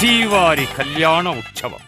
శ్రీవారి కళ్యాణ ఉత్సవం.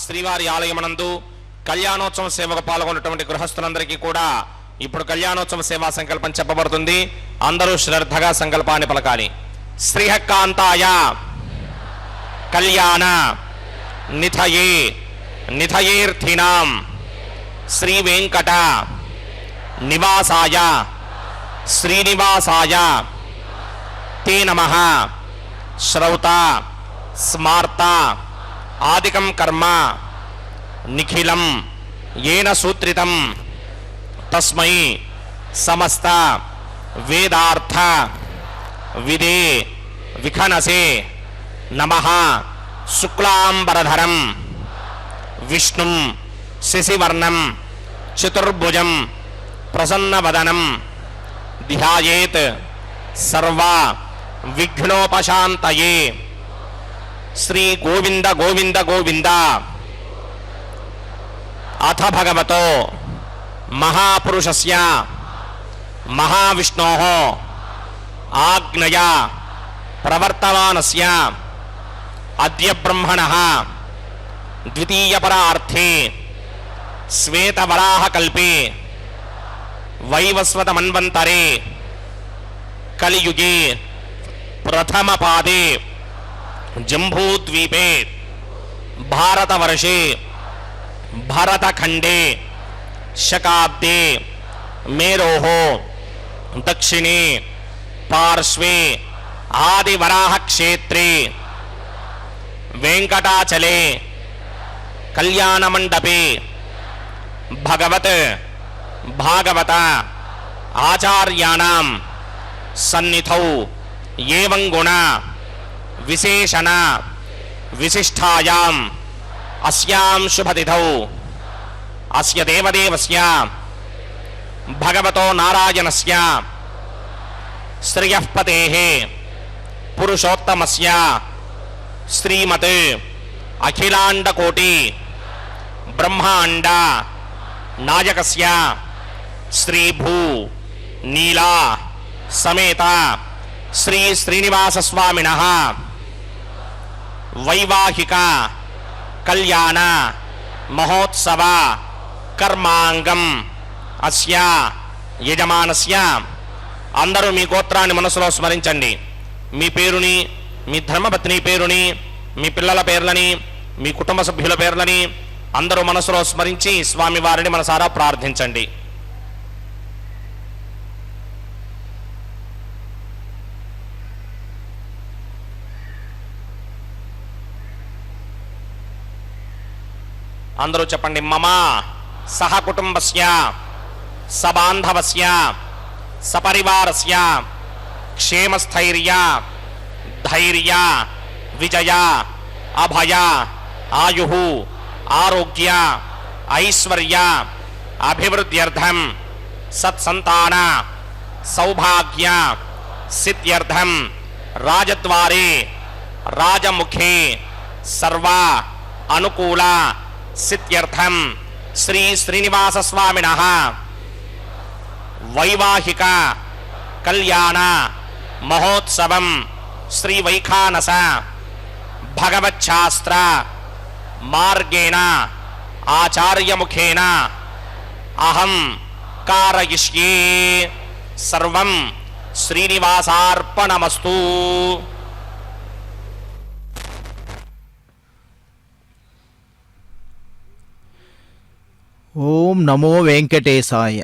శ్రీవారి ఆలయమనందు కళ్యాణోత్సవ సేవకు పాల్గొన్నటువంటి గృహస్థులందరికీ కూడా ఇప్పుడు కళ్యాణోత్సవ సేవా సంకల్పం చెప్పబడుతుంది. అందరూ శ్రద్ధగా సంకల్పాన్ని పలకాలి. శ్రీహక్కాంతాయ కళ్యాణ నిథయే నిథయేర్థినాం శ్రీ వెంకట నివాసాయ శ్రీనివాసాయ తే నమః. శ్రౌత స్మార్త ఆదికం కర్మ నిఖిలం ఏన సూత్రితం తస్మై సమస్త వేదార్థ విదే విఖనసే నమః. శుక్లాంబరధరం విష్ణుం శశివర్ణం చతుర్భుజం ప్రసన్నవదనం ధ్యాయేత్ సర్వ విఘ్నోపశాంతయే. శ్రీ గోవింద గోవింద గోవింద. అథ భగవతో మహాపురుషస్య మహావిష్ణోః ఆజ్ఞయా ప్రవర్తమానస్య అద్య బ్రహ్మణః ద్వితీయపరార్థే శ్వేతవరాహకల్పే వైవస్వతమన్వంతరే కలియుగే ప్రథమపాదే జంబూద్వీపే భారతవర్షే భరతఖండే శకాబ్దే మేరోః దక్షిణే పార్శ్వే ఆదివరాహక్షేత్రే वेंकटाचले कल्याणमंडपे भगवत भागवत आचार्याणां सन्निधौ एवं गुण विशेषण विशिष्टायाम् अस्यां शुभतिथौ अस्य देवदेवस्य भगवतो नारायणस्य श्रियः पतेः पुरुषोत्तमस्य श्रीमत् अखिलाण्डकोटि ब्रह्माण्ड नायकस्य श्री भू नीला समेत श्री श्रीनिवास स्वामिनः वैवाहिक कल्याण महोत्सव कर्मांगम अस्य यजमानस्य అందరూ మీ గోత్రాన్ని మనసులో స్మరించండి. మీ పేరుని, మీ ధర్మపత్ని పేరుని, మీ పిల్లల పేర్లని, మీ కుటుంబ సభ్యుల పేర్లని అందరూ మనసులో స్మరించి స్వామివారిని మనసారా ప్రార్థించండి. అందరూ చెప్పండి. మమ సహ కుటుంబస్య సబాంధవస్య సపరివారస్య క్షేమస్థైర్య ధైర్య విజయ అభయ ఆయు ఆరోగ్య ఐశ్వర్య అభివృద్ధ్యర్థం సత్సంతాన సౌభాగ్య సిద్ధ్యర్థం రాజద్వారే రాజముఖే సర్వ అనుకూల సిద్ధ్యర్థం శ్రీ శ్రీనివాస స్వామినః వైవాహిక కళ్యాణ మహోత్సవం శ్రీ వైఖానస భగవచ్ఛాస్త్ర మార్గేణ ఆచార్యముఖేన అహం కారయిష్యే సర్వం శ్రీనివాసార్పణమస్తు. ஓம் நமோ வெங்கடேசாய.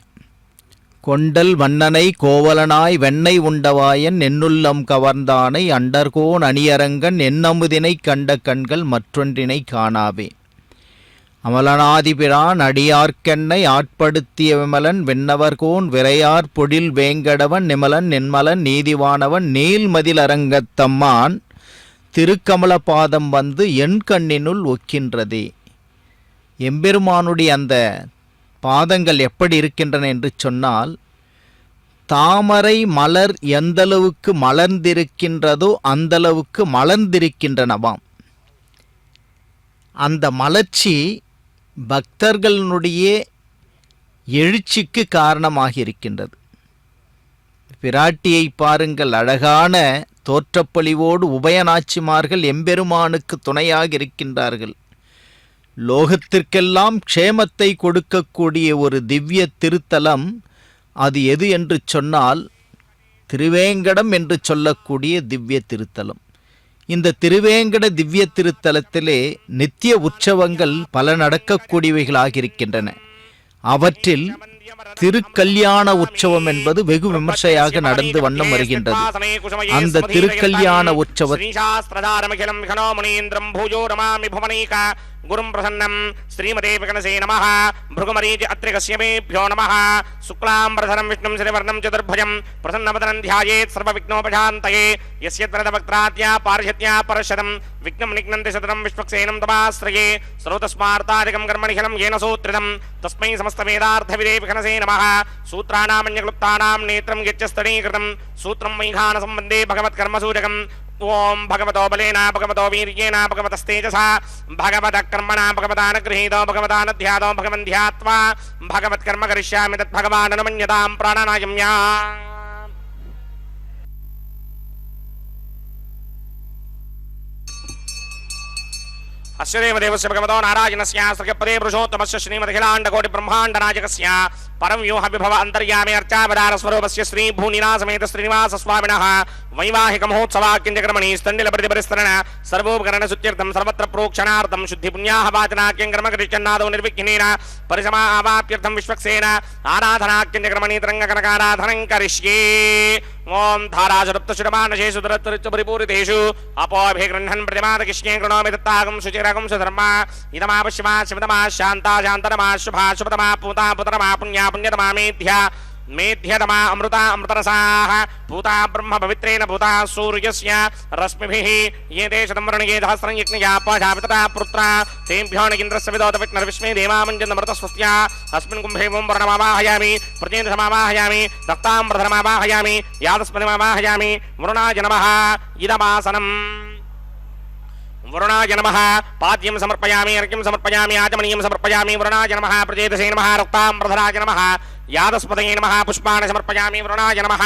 கொண்டல் வண்ணனை கோவலனாய் வெண்ணை உண்டவாயன் என்னுள்ளம் கவர்ந்தானை அண்டர்கோன் அணியரங்கன் என்னமுதினை கண்ட கண்கள் மற்றொன்றினை காணாவே. அமலனாதிபிரான் அடியார்க்கென்னை ஆட்படுத்திய விமலன் வெண்ணவர்கோன் விரையார் பொழில் வேங்கடவன் நிமலன் நென்மலன் நீதிவானவன் நீள்மதில் அரங்கத்தம்மான் திருக்கமல பாதம் வந்து என் கண்ணினுள் ஒக்கின்றதே. எம்பெருமானுடைய அந்த பாதங்கள் எப்படி இருக்கின்றன என்று சொன்னால், தாமரை மலர் எந்தளவுக்கு மலர்ந்திருக்கின்றதோ அந்தளவுக்கு மலர்ந்திருக்கின்றனவாம். அந்த மலர்ச்சி பக்தர்களுடைய எழுச்சிக்கு காரணமாக இருக்கின்றது. பிராட்டியை பாருங்கள், அழகான தோற்றப்பொலிவோடு உபயநாச்சிமார்கள் எம்பெருமானுக்கு துணையாக இருக்கின்றார்கள். லோகத்திற்கெல்லாம் க்ஷேமத்தை கொடுக்கக்கூடிய ஒரு திவ்ய திருத்தலம் அது எது என்று சொன்னால் திருவேங்கடம் என்று சொல்லக்கூடிய திவ்ய திருத்தலம். இந்த திருவேங்கட திவ்ய திருத்தலத்திலே நித்திய உற்சவங்கள் பல நடக்கக்கூடியவைகளாக இருக்கின்றன. அவற்றில் திருக்கல்யாண உற்சவம் என்பது வெகு விமர்சையாக நடந்து வண்ணம் வருகின்றது. அந்த திருக்கல்யாண உற்சவ गुरुं प्रसन्नं श्रीमते विकनसे नमः भृगुमरीचि अत्रिकस्यमेभ्यो नमः शुक्लाम्बरधरं विष्णुं श्रीवर्णं चतुर्भुजं प्रसन्नवदनं ध्यायेत् सर्वविघ्नोपशान्तये यस्य त्वरदवक्त्राद्या पारिषद्या परशतं विघ्नं निघ्नन्ति शततं विश्वक्सेनं तमाश्रये सर्वतस्मार्तादिकं कर्मनिखिलं येन सूत्रितं तस्मै समस्तवेदार्थविदे विकनसे नमः सूत्राणामन्यक्लुप्तानां नेत्रं यच्चस्तडीकृतं सूत्रं वैखानसम्बन्धे भगवत्कर्मसूचकं ओम भगवतो बलेन भगवतो वीर्येण भगवतस्तेजसा भगवतः कर्मणा भगवतानुगृहीतो भगवतानुध्यातो भगवन् ध्यात्वा भगवत्कर्म करिष्यामि तद्भगवाननुमन्यतां प्राणानायम्या. अस्य देवदेवस्य भगवतो नारायणस्य श्रीपदे पुरुषोत्तमस्य श्रीमदखिलाण्डकोटि ब्रह्माण्डनायकस्य परम व्यूह विभव अंतर्यामे अर्चावतार स्वरूपस्य श्री भूनिना समेत श्रीनिवास स्वामिनः वैवाहिक महोत्सवाक्यंजकर्मणि स्तण्डिल प्रतिपरिस्तरण सर्वोपकरण सुत्यर्थं सर्वत्र प्रोक्षणार्थं शुद्धि पुण्याः वाचनाक्यं कर्म करिष्यन्नादो निर्विघ्नेन परिसमा आवाप्यर्थं विश्वक्सेन आराधनाक्यंजकर्मणि तरङ्गकनकाराधनं करिष्ये. ఓం ధారాజరప్తశుడమానశేషు దురత్తరిత్య పరిపూరితేషు అపోభిగృహ్ణన్ ప్రతిమాదకిష్ణే కృణోమి దత్తాగం శుచిరగం సుధర్మా ఇదమాపశ్యమా శివతమా శాంతా శాంతరమా శుభా శుభతమా పూతా పుతరమా పుణ్యా పుణ్యతమా మేధ్యా మేధ్యతమా అమృతా అమృతరసాః భూతా బ్రహ్మ పవిత్రేణ భూతా సూర్యస్య రశ్మిభిః ఏతే శతం వర్ణగే సహస్రం యజ్ఞయా పాశాపితతా పుత్రా తేభ్యో నగింద్రస్య విదోత విష్ణుర్విష్మే దేవామంజన్నమృత స్వస్త్యా అస్మిన్ కుంభే ఓం వర్ణమావాహయామి ప్రజేంద్రసమావాహయామి రక్తాంబరధరమావాహయామి యాదస్పతిమావాహయామి వరుణాయ నమః ఇదమాసనం వరుణాయ నమః పాద్యం సమర్పయామి అర్ఘ్యం సమర్పయామి ఆచమనీయం సమర్పయామి వరుణాయ నమః ప్రజేతసే నమః రక్తాంబరధరాయ నమః యాదస్పతయే నమః పుష్పాణి సమర్పయామి వరుణాయ నమః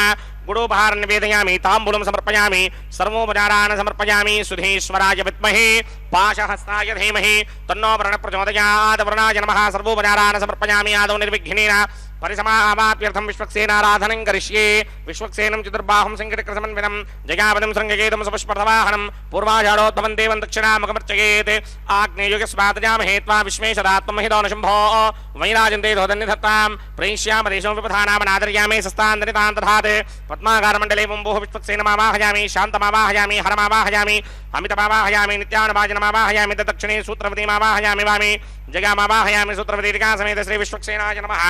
గుడోపహారం నివేదయామి తాంబూలం సమర్పయామి సర్వోపచారాన్ సమర్పయామి సుధీశ్వరాయ విద్మహే పాశహస్తాయ ధీమహి తన్నో వరుణ ప్రచోదయాత్ వరుణాయ నమః సర్వోపచారాన్ సమర్పయామి ఆదౌ నిర్విఘ్నేన పరిసమావాప్యర్థం విశ్వక్సేనారాధనం కరిష్యే విశ్వక్సేనం చతుర్బాహుం సంకటకృతమన్వినం జయాపదం శృంగకేతం సుపుష్పర్ధవాహనం పూర్వాషాఢోద్భవం దేవం దక్షిణాముఖమర్చయేత్ ఆగ్నేయుగస్వాతజామహే త్వా విశ్వేశదాత్మహిదో శంభో వైరాజంతే దోదన్నిధత్తాం ప్రేష్యామదేశం విపధానామనాదర్యామి సస్తాంతరితాం దధాత్ పద్మాకారమండలే వంబోః విశ్వక్సేనమావాహయామి శాంతమావాహయామి హరమావాహయామి అమితమావాహయామి నిత్యానుభాజనమావాహయామి దక్షిణే సూత్రవతీమావాహయామి వామి జగామావాహయామి సూత్రవతీరికా సమేత శ్రీ విశ్వక్సేనాయ నమః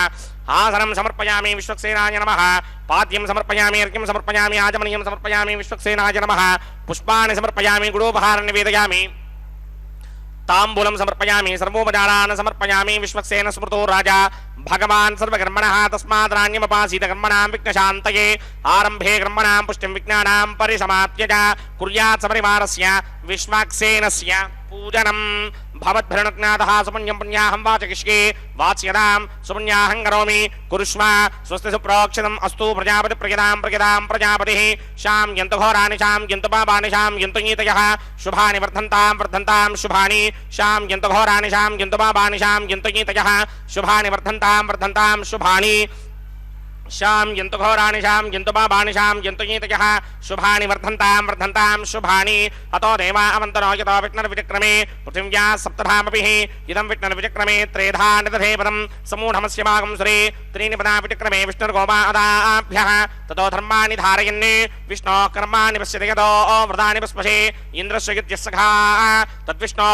ఆసనం సమర్పయామి విశ్వక్సేనాయ నమః పాద్యం సమర్పయామి అర్ఘ్యం సమర్పయామి ఆచమనీయం సమర్పయామి విశ్వక్సేనాయ నమః పుష్పాణి సమర్పయామి గుడోపహారం నివేదయామి తాంబూలం సమర్పయామి సర్వోపచారాన్ సమర్పయామి విశ్వక్సేన స్మృతో రాజా భగవాన్ సర్వకర్మణః తస్మాద్రాణ్యమపాసీత కర్మణాం విఘ్నశాంతయే ఆరంభే కర్మణాం పుష్టిం విజ్ఞానాం పరిసమాప్య కుర్యాత్ సపరివారస్య విశ్వక్సేనస్య పూజనం భవద్భరణజ్ఞాతః సుపుణ్యం పుణ్యాహం వాచకిష్యే వాచ్యదాం సుపుణ్యాహం కరోమి కురుష్వ స్వస్తి సుప్రోక్షితం అస్తు ప్రజాపతి ప్రజదాం ప్రజాపతిః శామ్యంతు ఘోరాణి శామ్యంతు పాపాని శామ్యంతు నీతయః శుభాని వర్ధంతాం శుభాని శామ్యంతు ఘోరాణి శామ్యంతు పాపాని శామ్యంతు నీతయః శుభాని వర్ధంతాం శుభాని శామ్యంతు ఘోరాణి శామ్యంతు పాపాని శామ్యంతు నీతయః శుభాని వర్ధంతాం శుభాని అతో దేవా అవంతనో యతో విష్ణుర్విచక్రమే పృథివ్యా సప్తధామపిః ఇదం విష్ణుర్విచక్రమే త్రేధా నిదధే పదం సమూఢమస్య భాగం శ్రీ త్రీణి పదా విచక్రమే విష్ణుర్గోపాదాభ్యః తతో ధర్మాణి ధారయన్ విష్ణో కర్మాణి పశ్యతి యతో వ్రతాని పుష్పశే ఇంద్రస్య యుజ్యస్సఖా తద్విష్ణో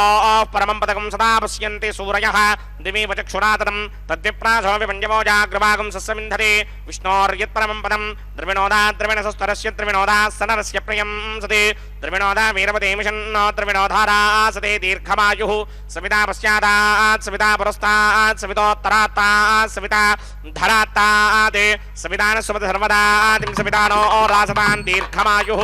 పరమం పదకం సదా పశ్యంతి సూరయః దివి వచక్షురాతరం తద్విప్రాసో విపంజమోజాగ్రవాగం సస్యమింధతే విష్ణోర్యత్పరమం పదం ద్రవిణోదా ద్రవిణసస్తరస్య ద్రవిణోదా సనరస్య ప్రియం సతే ద్రవిణోదా వీరవతే మిషన్నో ద్రవిణోధారా సతే దీర్ఘమాయుః సవితా పశ్చాదాత్ సవితా పురస్తాత్ సవితోత్తరాత్తాత్ సవితా ధరాత్తాత్ సవితాన సుమతి సర్వదాతిం సవితానో రాసతాన్ దీర్ఘమాయుః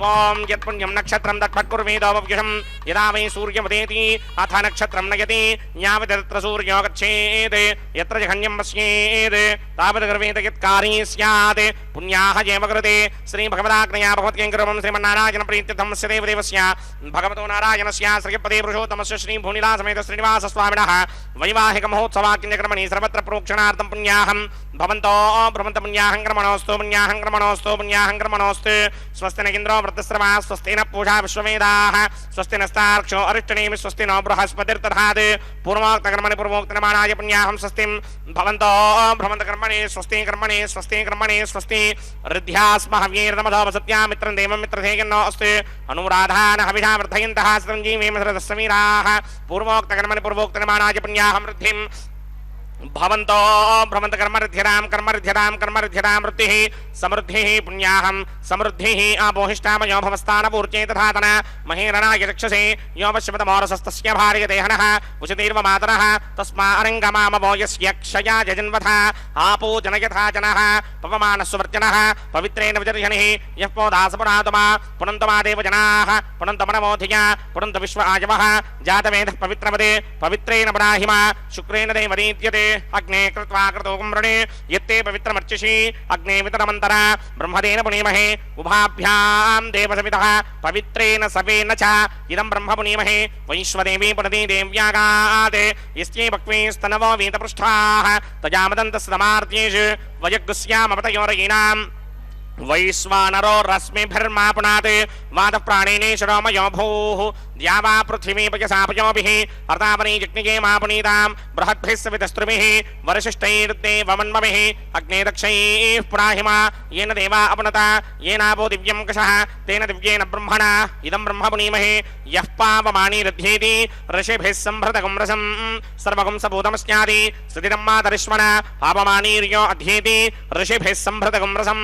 ఓం యత్పుణ్యం నక్షత్రం తత్పట్కుర్వేదోపవ్యుషం యదా వై సూర్యముదేతి అథ నక్షత్రం నయతి యావదత్ర సూర్యో గచ్ఛేత్ యత్ర జఘన్యం పశ్యేత్ తావద్ గర్వేత యత్కారీ స్యాత్ పుణ్యాః ఏవ కృతే శ్రీ భగవదాజ్ఞయా భగవత్కేంకరమం శ్రీమన్నారాయణ ప్రీత్యర్థం దేవ దేవస్య భగవతో నారాయణస్య శ్రీపదే పురుషోత్తమస్య శ్రీ భూనిలాసమేత శ్రీనివాస స్వామినః వైవాహిక మహోత్సవాకిన్యకర్మణి సర్వత్ర ప్రోక్షణార్థం పుణ్యాహం భవంతో భ్రమంత పుణ్యాహం క్రమణోస్తు స్వస్తి నగింద్రో వృద్ధశ్రవా స్వస్తి న పూషా విశ్వవేదాః స్వస్తి నస్తార్క్షో అరిష్టనేమి స్వస్తి నో బృహస్పతిర్దధాత్ పూర్వోక్త కర్మణి పూర్వోక్తమానాయ పుణ్యాహం స్వస్తిం భవంతో భ్రమంత కర్మణి స్వస్తి రుధ్యాస్మహవ్యేర్నమధో వసత్యామిత్రం దేవం మిత్రధేయన్నో అస్తు అనురాధాన హవిషా వర్ధయంతః సతం జీవేమ సరదస్సమీరాః పూర్వోక్త కర్మణి పూర్వోక్తమానాయ పుణ్యాహం వృద్ధిం భవంతో భ్రమంత కర్మరిధ్యతాం వృత్తిః సమృద్ధిః పుణ్యాహం సమృద్ధిః ఆపోహిష్టామయో భవస్థానపూర్చే తథాతన మహేరణాయ చక్షసే యో పశ్యమతమోరసస్తస్య భార్యదేహనః ఉచితీర్వ మాతరః తస్మారంగమామవో యస్య క్షయా జజన్వథ ఆపో జనయథా జనః పవమానస్సువర్జనః పవిత్రేణ విజర్యనిః యః పోదాసపురాతమా పునంతమాదేవ జనాః పునంతమనమోధియా పునంత విశ్వ ఆజవః జాతవేదః పవిత్రమదే పవిత్రేణ పరాహిమ శుక్రేణ దేవదీత్యతే అగ్నే కృత్వా కృతోకం వృణే యత్తే పవిత్రమర్చిషి అగ్నే వితరమంతర బ్రహ్మదేన పునీమహే ఉభాభ్యాం దేవసవితః పవిత్రేణ సవేన చ ఇదం బ్రహ్మ పునీమహే వైశ్వదేవీ పునతి దేవ్యాగాత్ యస్యై భక్వే స్తనవో వీతపృష్ఠాః తజామదంతస్తమార్త్యేషు వయగ్గుస్యామపతయోరయీనాం वैश्वानरो रश्मिभिर्मापुनात् वातः प्राणिने शिरोमयो भूः द्यावा पृथिवी पयसापयोभिः अर्तावनी जज्ञे मापुनीतां बृहद्भिः सवितस्त्रुभिः वरशिष्टैर्देवमन्मभिः अग्ने दक्षैः पुराहिमा येन देवा अपनता येनावो दिव्यं कषः तेन दिव्येन ब्रह्मणा इदं ब्रह्म पुनीमहे यः पावमानी रध्येति ऋषिभिः सम्भृतकं रसं सर्वगं सबूतमस्यादि स्थितिरं मातरिष्मणा पावमानीर्यो अध्येति ऋषिभिः सम्भृतकं रसं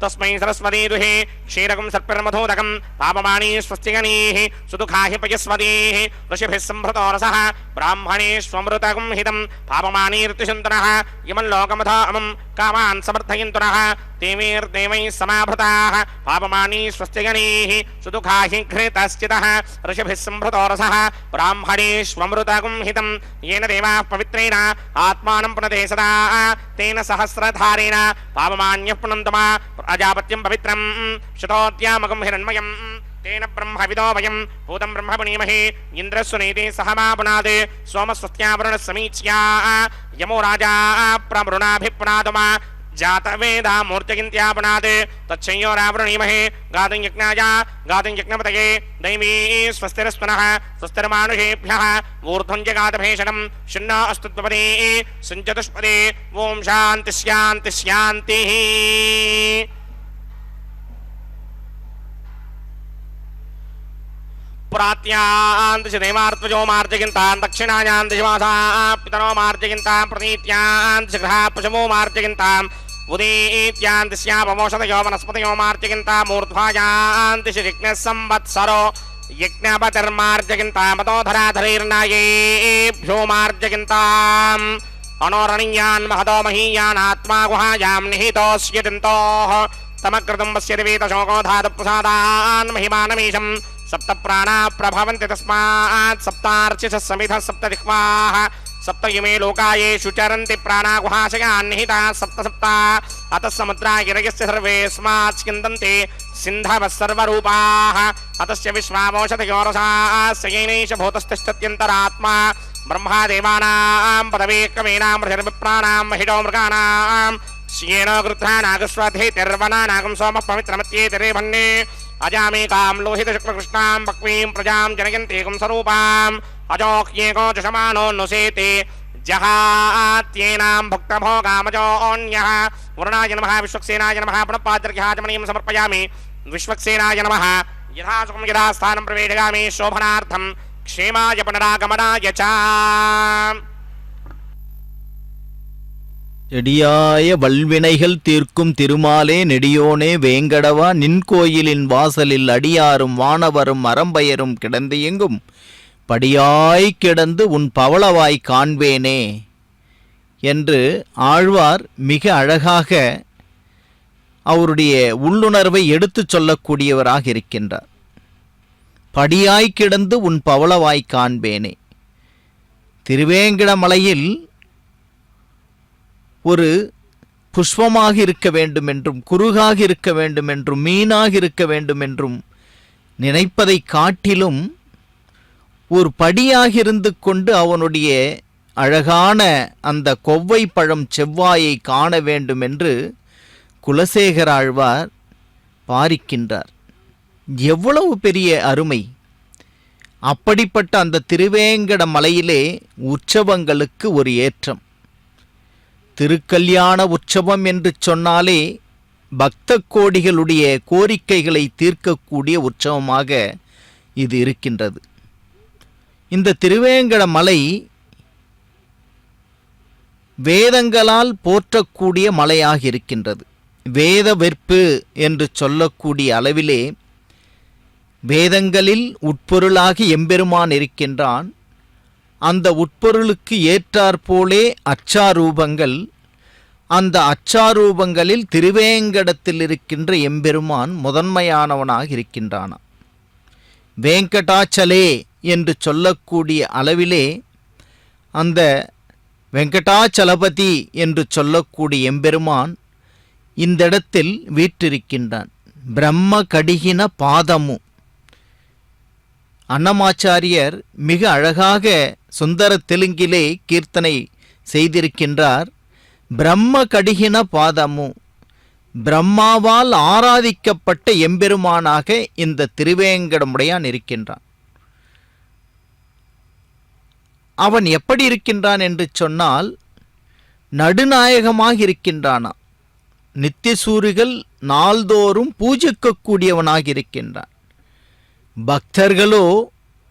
तस्मै सरस्वती दुहे क्षीरकं सर्पिर्मधोदकं पावमानी स्वस्तिगणीः सुदुःखाहि पयस्वतीः ऋषिभिः सम्भृतो रसः ब्राह्मणेष्वमृतकं हितं पावमानीर्तिशन्तनः इमं लोकमथामं कामान् समर्थयन्तुनः देवीर्देवैः समाभृताः पावमानी स्वस्तिगणीः सुदुःखाहि घृतश्चितः ऋषिभिः सम्भृतो रसः ब्राह्मणेष्वमृतकं हितं येन देवाः पवित्रेण आत्मानं पुनते सदा तेन सहस्रधारेण पावमान्यः पुनन्तमा प्रजापत्यं पवित्रं शतोद्यामकं हिरण्मयं तेन ब्रह्मविदो वयं भूतं ब्रह्म पुनीमहे इन्द्रस्वनेति सह मा पुनात् सोमस्वस्त्यावरुणः समीच्या यमो राजा प्रमृणाभिपुनादमा जातवेदा मूर्तिगिन्त्यापुनात् तच्छयोरावृणीमहे गातुं यज्ञाय गातुं यज्ञपतये दैवी स्वस्तिरस्वनः स्वस्तिर्मानुषेभ्यः ऊर्ध्वं जगातभेषणं शून्ना अस्तुत्वपदे सञ्चतुष्पदे ॐ शान्ति शान्ति शान्तिः प्रात्यां दिशि देवार्त्वजो मार्जयन्तां दक्षिणायां दिशमासा पितरो मार्जयन्तां प्रतीत्यां दिशि गृहा पशवो मार्जयन्तां उदीत्यां दिश्यापमोषधयो वनस्पतयो मार्जयन्तां मूर्ध्वायां दिशि यज्ञसंवत्सरो यज्ञपतिर्मार्जयन्तां मतोधराधरैर्नायेभ्यो मार्जयन्ताम् अनोरणीयान् महतो महीयान् आत्मा गुहायां निहितोऽस्य चिन्तोः तमकृतं वस्य दिवेतशोको धातुप्रसादान् महिमानमीशम् सप्त प्राणा प्रभवन्ति तस्मात् सप्तार्चिषः समिधः सप्त दिक्पाः सप्त इमे लोकायेषु चरन्ति प्राणा गुहाशयान् निहिताः सप्त सप्ता अतः समुद्रा गिरयस्य सर्वेऽस्मात् स्यन्दन्ति सिन्धवः सर्वरूपाः अतस्य विश्वामोषधयो रसास्य येनैष भूतस्तिष्ठत्यन्तरात्मा ब्रह्मा देवानां पदवीक्रमेणामृतिर्विप्राणां महिषो मृगाणां श्येनो गृध्रानागस्वधेतिर्वनानागं सोमः पवित्रमत्येतिरेभन्ने अजामेकां लोहितशुक्लकृष्णां बक्वीं प्रजां जनयन्तीकं स्वरूपाम् अजोह्येको जशमानो नुसेते जहात्येनां भुक्तभोगामजोऽन्यः वरुणाय नमः विश्वक्सेनाय नमः पुनः पाद्यर्घ्याचमनीं समर्पयामि विश्वक्सेनाय नमः यथासुखं यथास्थानं प्रवेशयामि शोभनार्थं क्षेमाय पुनरागमनाय च செடியாய வல்வினைகள் தீர்க்கும் திருமாலே நெடியோனே வேங்கடவா நின் கோயிலின் வாசலில் அடியாரும் வானவரும் அறம்பயரும் கிடந்து எங்கும் படியாய் கிடந்து உன் பவளவாய் காண்பேனே என்று ஆழ்வார் மிக அழகாக அவருடைய உள்ளுணர்வை எடுத்துச் சொல்லக்கூடியவராக இருக்கின்றார். படியாய் கிடந்து உன் பவளவாய் காண்பேனே. திருவேங்கடமலையில் ஒரு புஷ்பமாக இருக்க வேண்டும் என்றும் குறுகாக இருக்க வேண்டும் என்றும் மீனாக இருக்க வேண்டும் என்றும் நினைப்பதை காட்டிலும் ஒரு படியாக இருந்து கொண்டு அவனுடைய அழகான அந்த கொவ்வை பழம் செவ்வாயை காண வேண்டும் என்று குலசேகர ஆழ்வார் பாரிக்கின்றார். எவ்வளவு பெரிய அருமை! அப்படிப்பட்ட அந்த திருவேங்கட மலையிலே உற்சவங்களுக்கு ஒரு ஏற்றம். திருக்கல்யாண உற்சவம் என்று சொன்னாலே பக்த கோடிகளுடைய கோரிக்கைகளை தீர்க்கக்கூடிய உற்சவமாக இது இருக்கின்றது. இந்த திருவேங்கட மலை வேதங்களால் போற்றக்கூடிய மலையாக இருக்கின்றது. வேத வெற்பு என்று சொல்லக்கூடிய அளவிலே வேதங்களில் உட்பொருளாகி எம்பெருமான் இருக்கின்றான். அந்த உட்பொருளுக்கு ஏற்றாற்போலே அச்சாரூபங்கள், அந்த அச்சாரூபங்களில் திருவேங்கடத்தில் இருக்கின்ற எம்பெருமான் முதன்மையானவனாக இருக்கின்றான். வேங்கடாச்சலே என்று சொல்லக்கூடிய அளவிலே அந்த வெங்கடாச்சலபதி என்று சொல்லக்கூடிய எம்பெருமான் இந்த இடத்தில் வீற்றிருக்கின்றான். பிரம்ம கடிகின பாதமு. அன்னமாச்சாரியர் மிக அழகாக சுந்தர தெலுங்கிலே கீர்த்தனை செய்திருக்கின்றார். பிரம்ம கடிகின பாதமு, பிரம்மாவால் ஆராதிக்கப்பட்ட எம்பெருமானாக இந்த திருவேங்கடமுடையான் இருக்கின்றான். அவன் எப்படி இருக்கின்றான் என்று சொன்னால் நடுநாயகமாக இருக்கின்றானா. நித்தியசூரிகள் நாள்தோறும் பூஜிக்கக்கூடியவனாக இருக்கின்றான். பக்தர்களோ,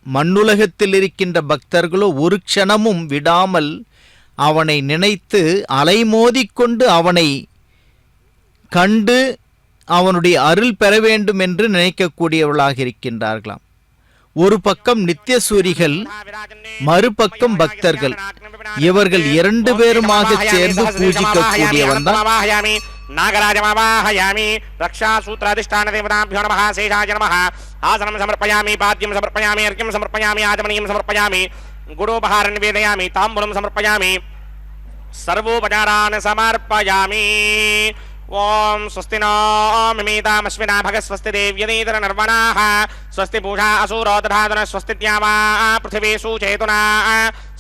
மண்ணுலகத்தில் இருக்கின்ற பக்தர்களோ ஒரு க்ஷணமும் விடாமல் அவனை நினைத்து அலைமோதிக்கொண்டு அவனை கண்டு அவனுடைய அருள் பெற வேண்டும் என்று நினைக்கக்கூடியவர்களாக இருக்கின்றார்களாம். ஒரு பக்கம் நித்தியசூரிகள், மறுபக்கம் பக்தர்கள். இவர்கள் இரண்டு பேருமாக சேர்ந்து பூஜிக்கக்கூடியவன் தான். नागराजमावाहयामि रक्षासूत्राधिष्ठान देवताभ्यो नमः शेषाय नमः आसनं समर्पयामि पाद्यं समर्पयामि अर्घ्यं समर्पयामि आचमनीयं समर्पयामि गुडोपहारं निवेदयामि ताम्बूलं समर्पयामि सर्वोपचारान् समर्पयामि ओम स्वस्ति नो मिमीतामश्विना भगस्वस्ति देव्यनीतर नर्वणाः स्वस्ति पूषा असुरो दधातन स्वस्ति द्यावा पृथिवी सुचेतुना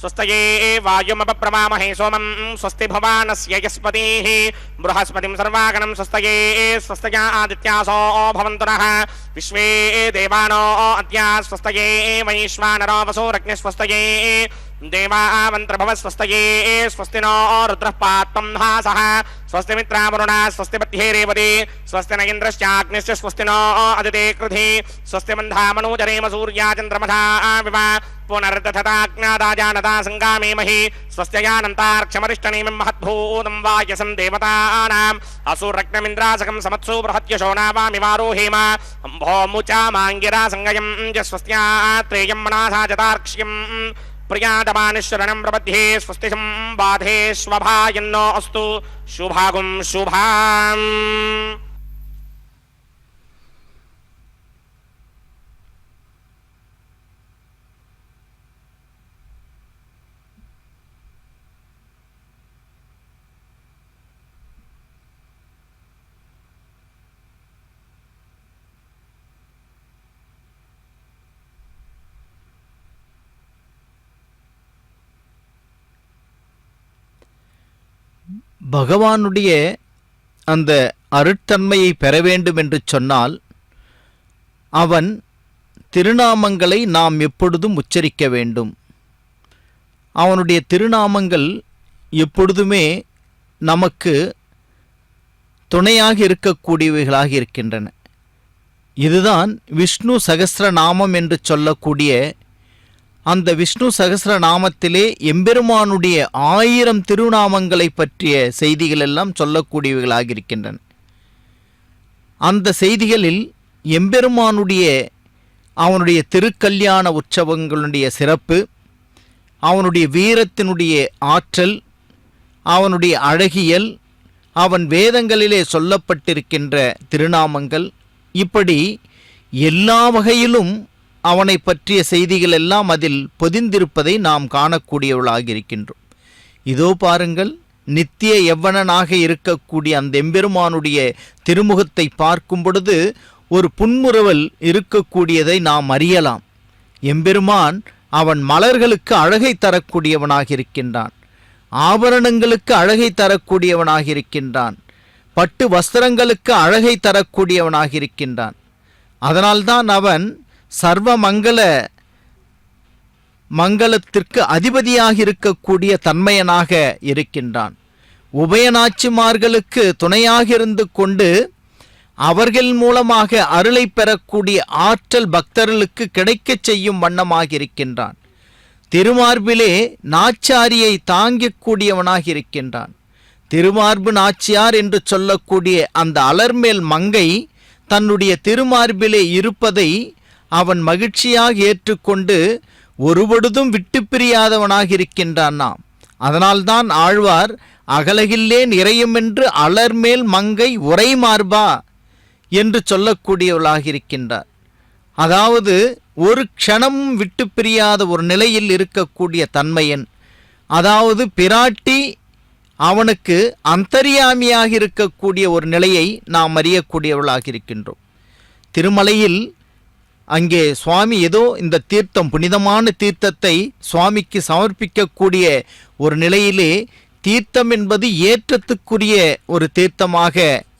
स्वस्तये वायुमपप्रमामहे सोमं स्वस्ति भवानस्य यस्पतिः बृहस्पतिं सर्वागणं स्वस्तये स्वस्तया आदित्यासो भवन्तु नः विश्वे देवानो अद्य स्वस्तये वैश्वानरो वसुरग्निः स्वस्तये देवावन्त्रभवस्वस्तये स्वस्ति नो रुद्रः पात्वं हासः स्वस्ति मित्रावरुणा स्वस्ति पत्ये रेवती स्वस्ति न इन्द्रश्चाग्निश्च स्वस्ति नो अदिते कृधि स्वस्ति मन्धामनूजरेम सूर्या चन्द्रमसा विव पुनर्दधताज्ञादाजानता सङ्गामेमहि स्वस्त्ययानन्तार्क्षमरिष्टनेमिं महद्भूतं वायसं देवतानाम् असुरग्नमिन्द्रासकं समत्सु बृहत्यशो नावामिवारोहेम अम्भोमुचामाङ्गिरा सङ्गयं च स्वस्त्या त्रेयं मनासा जतार्क्ष्यम् प्रियादमानिशरणं प्रबध्ये स्वस्तिशं बाधे स्वभायन्नो अस्तु शुभागुं शुभाम् பகவானுடைய அந்த அருட்தன்மையை பெற வேண்டும் என்று சொன்னால் அவன் திருநாமங்களை நாம் எப்பொழுதும் உச்சரிக்க வேண்டும். அவனுடைய திருநாமங்கள் எப்பொழுதுமே நமக்கு துணையாக இருக்கக்கூடியவைகளாக இருக்கின்றன. இதுதான் விஷ்ணு சகஸ்ரநாமம் என்று சொல்லக்கூடிய அந்த விஷ்ணு சகஸ்ரநாமத்திலே எம்பெருமானுடைய 1000 திருநாமங்களை பற்றிய செய்திகள் எல்லாம் சொல்லக்கூடியவைகளாக இருக்கின்றன. அந்த செய்திகளில் எம்பெருமானுடைய அவனுடைய திருக்கல்யாண உற்சவங்களுடைய சிறப்பு, அவனுடைய வீரத்தினுடைய ஆற்றல், அவனுடைய அழகியல், அவன் வேதங்களிலே சொல்லப்பட்டிருக்கின்ற திருநாமங்கள், இப்படி எல்லா வகையிலும் அவனை பற்றிய செய்திகள் எல்லாம் அதில் பொதிந்திருப்பதை நாம் காணக்கூடியவர்களாக இருக்கின்றோம். இதோ பாருங்கள், நித்திய யவ்வனனாக இருக்கக்கூடிய அந்த எம்பெருமானுடைய திருமுகத்தை பார்க்கும் பொழுது ஒரு புன்முறுவல் இருக்கக்கூடியதை நாம் அறியலாம். எம்பெருமான் அவன் மலர்களுக்கு அழகை தரக்கூடியவனாக இருக்கின்றான், ஆபரணங்களுக்கு அழகை தரக்கூடியவனாக இருக்கின்றான், பட்டு வஸ்திரங்களுக்கு அழகை தரக்கூடியவனாக இருக்கின்றான். அதனால்தான் அவன் சர்வ மங்களத்திற்கு அதிபதியாக இருக்கக்கூடிய தன்மையனாக இருக்கின்றான். உபயநாச்சிமார்களுக்கு துணையாக இருந்து கொண்டு அவர்கள் மூலமாக அருளை பெறக்கூடிய ஆற்றல் பக்தர்களுக்கு கிடைக்கச் செய்யும் வண்ணமாக இருக்கின்றான். திருமார்பிலே நாச்சாரியை தாங்கக்கூடியவனாக இருக்கின்றான். திருமார்பு நாச்சியார் என்று சொல்லக்கூடிய அந்த அலர்மேல் மங்கை தன்னுடைய திருமார்பிலே இருப்பதை அவன் மகிழ்ச்சியாக ஏற்றுக்கொண்டு ஒருபொழுதும் விட்டு பிரியாதவனாக இருக்கின்றான். நாம் அதனால்தான் ஆழ்வார் அகலகில்லேன் இறையுமென்று அலர்மேல் மங்கை உரை மார்பா என்று சொல்லக்கூடியவளாக இருக்கின்றார். அதாவது ஒரு க்ஷணமும் விட்டு பிரியாத ஒரு நிலையில் இருக்கக்கூடிய தன்மையன், அதாவது பிராட்டி அவனுக்கு அந்தர்யாமியாக இருக்கக்கூடிய ஒரு நிலையை நாம் அறியக்கூடியவர்களாக இருக்கின்றோம். திருமலையில் அங்கே சுவாமி ஏதோ இந்த தீர்த்தம், புனிதமான தீர்த்தத்தை சுவாமிக்கு சமர்ப்பிக்கக்கூடிய ஒரு நிலையிலே தீர்த்தம் என்பது ஏற்றத்துக்குரிய ஒரு தீர்த்தமாக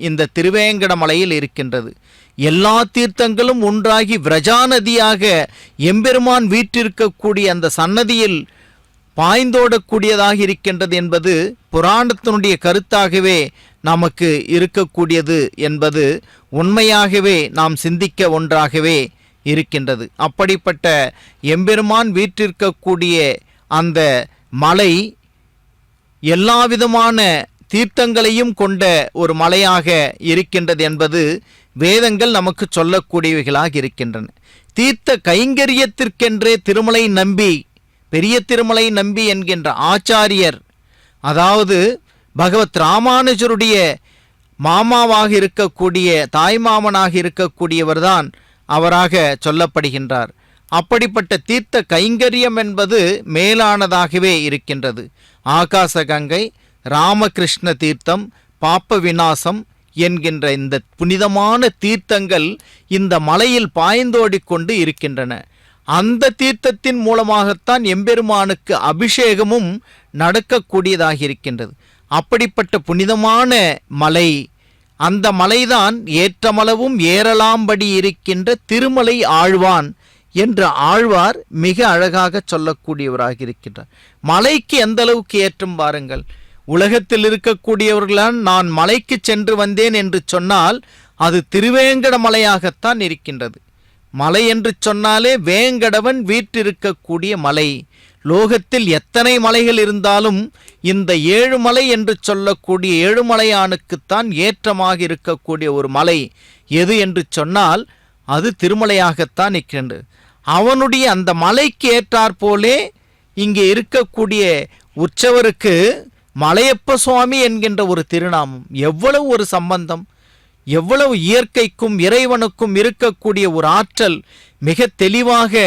இந்த திருவேங்கடமலையில் இருக்கின்றது. எல்லா தீர்த்தங்களும் ஒன்றாகி விரஜா நதியாக எம்பெருமான் வீற்றிருக்கக்கூடிய அந்த சன்னதியில் பாய்ந்தோடக்கூடியதாக இருக்கின்றது என்பது புராணத்தினுடைய கருத்தாகவே நமக்கு இருக்கக்கூடியது என்பது உண்மையாகவே நாம் சிந்திக்க ஒன்றாகவே இருக்கின்றது. அப்படிப்பட்ட எம்பெருமான் வீற்றிருக்கக்கூடிய அந்த மலை எல்லாவிதமான தீர்த்தங்களையும் கொண்ட ஒரு மலையாக இருக்கின்றது என்பது வேதங்கள் நமக்கு சொல்லக்கூடியவைகளாக இருக்கின்றன. தீர்த்த கைங்கரியத்திற்கென்றே திருமலை நம்பி, பெரிய திருமலை நம்பி என்கின்ற ஆச்சாரியர், அதாவது பகவத் ராமானுஜருடைய மாமாவாக இருக்கக்கூடிய தாய்மாமனாக இருக்கக்கூடியவர்தான் அவராக சொல்லப்படுகின்றார். அப்படிப்பட்ட தீர்த்த கைங்கரியம் என்பது மேலானதாகவே இருக்கின்றது. ஆகாச கங்கை, ராமகிருஷ்ண தீர்த்தம், பாப்ப விநாசம் என்கின்ற இந்த புனிதமான தீர்த்தங்கள் இந்த மலையில் பாய்ந்தோடிக்கொண்டு இருக்கின்றன. அந்த தீர்த்தத்தின் மூலமாகத்தான் எம்பெருமானுக்கு அபிஷேகமும் நடக்கக்கூடியதாக இருக்கின்றது. அப்படிப்பட்ட புனிதமான மலை, அந்த மலைதான் ஏற்றமளவும் ஏறலாம்படி இருக்கின்ற திருமலை ஆழ்வான் என்ற ஆழ்வார் மிக அழகாக சொல்லக்கூடியவராக இருக்கின்றார். மலைக்கு எந்த அளவுக்கு ஏற்றம் பாருங்கள். உலகத்தில் இருக்கக்கூடியவர்களால் நான் மலைக்கு சென்று வந்தேன் என்று சொன்னால் அது திருவேங்கட மலையாகத்தான் இருக்கின்றது. மலை என்று சொன்னாலே வேங்கடவன் வீற்றிருக்கக்கூடிய மலை. லோகத்தில் எத்தனை மலைகள் இருந்தாலும் இந்த ஏழுமலை என்று சொல்லக்கூடிய ஏழுமலையானுக்குத்தான் ஏற்றமாக இருக்கக்கூடிய ஒரு மலை எது என்று சொன்னால் அது திருமலையாகத்தான் இருக்கின்றது. அவனுடைய அந்த மலைக்கு ஏற்றாற்போலே இங்கே இருக்கக்கூடிய உற்சவருக்கு மலையப்ப சுவாமி என்கின்ற ஒரு திருநாமம். எவ்வளவு ஒரு சம்பந்தம், எவ்வளவு இயற்கைக்கும் இறைவனுக்கும் இருக்கக்கூடிய ஒரு ஆற்றல் மிக தெளிவாக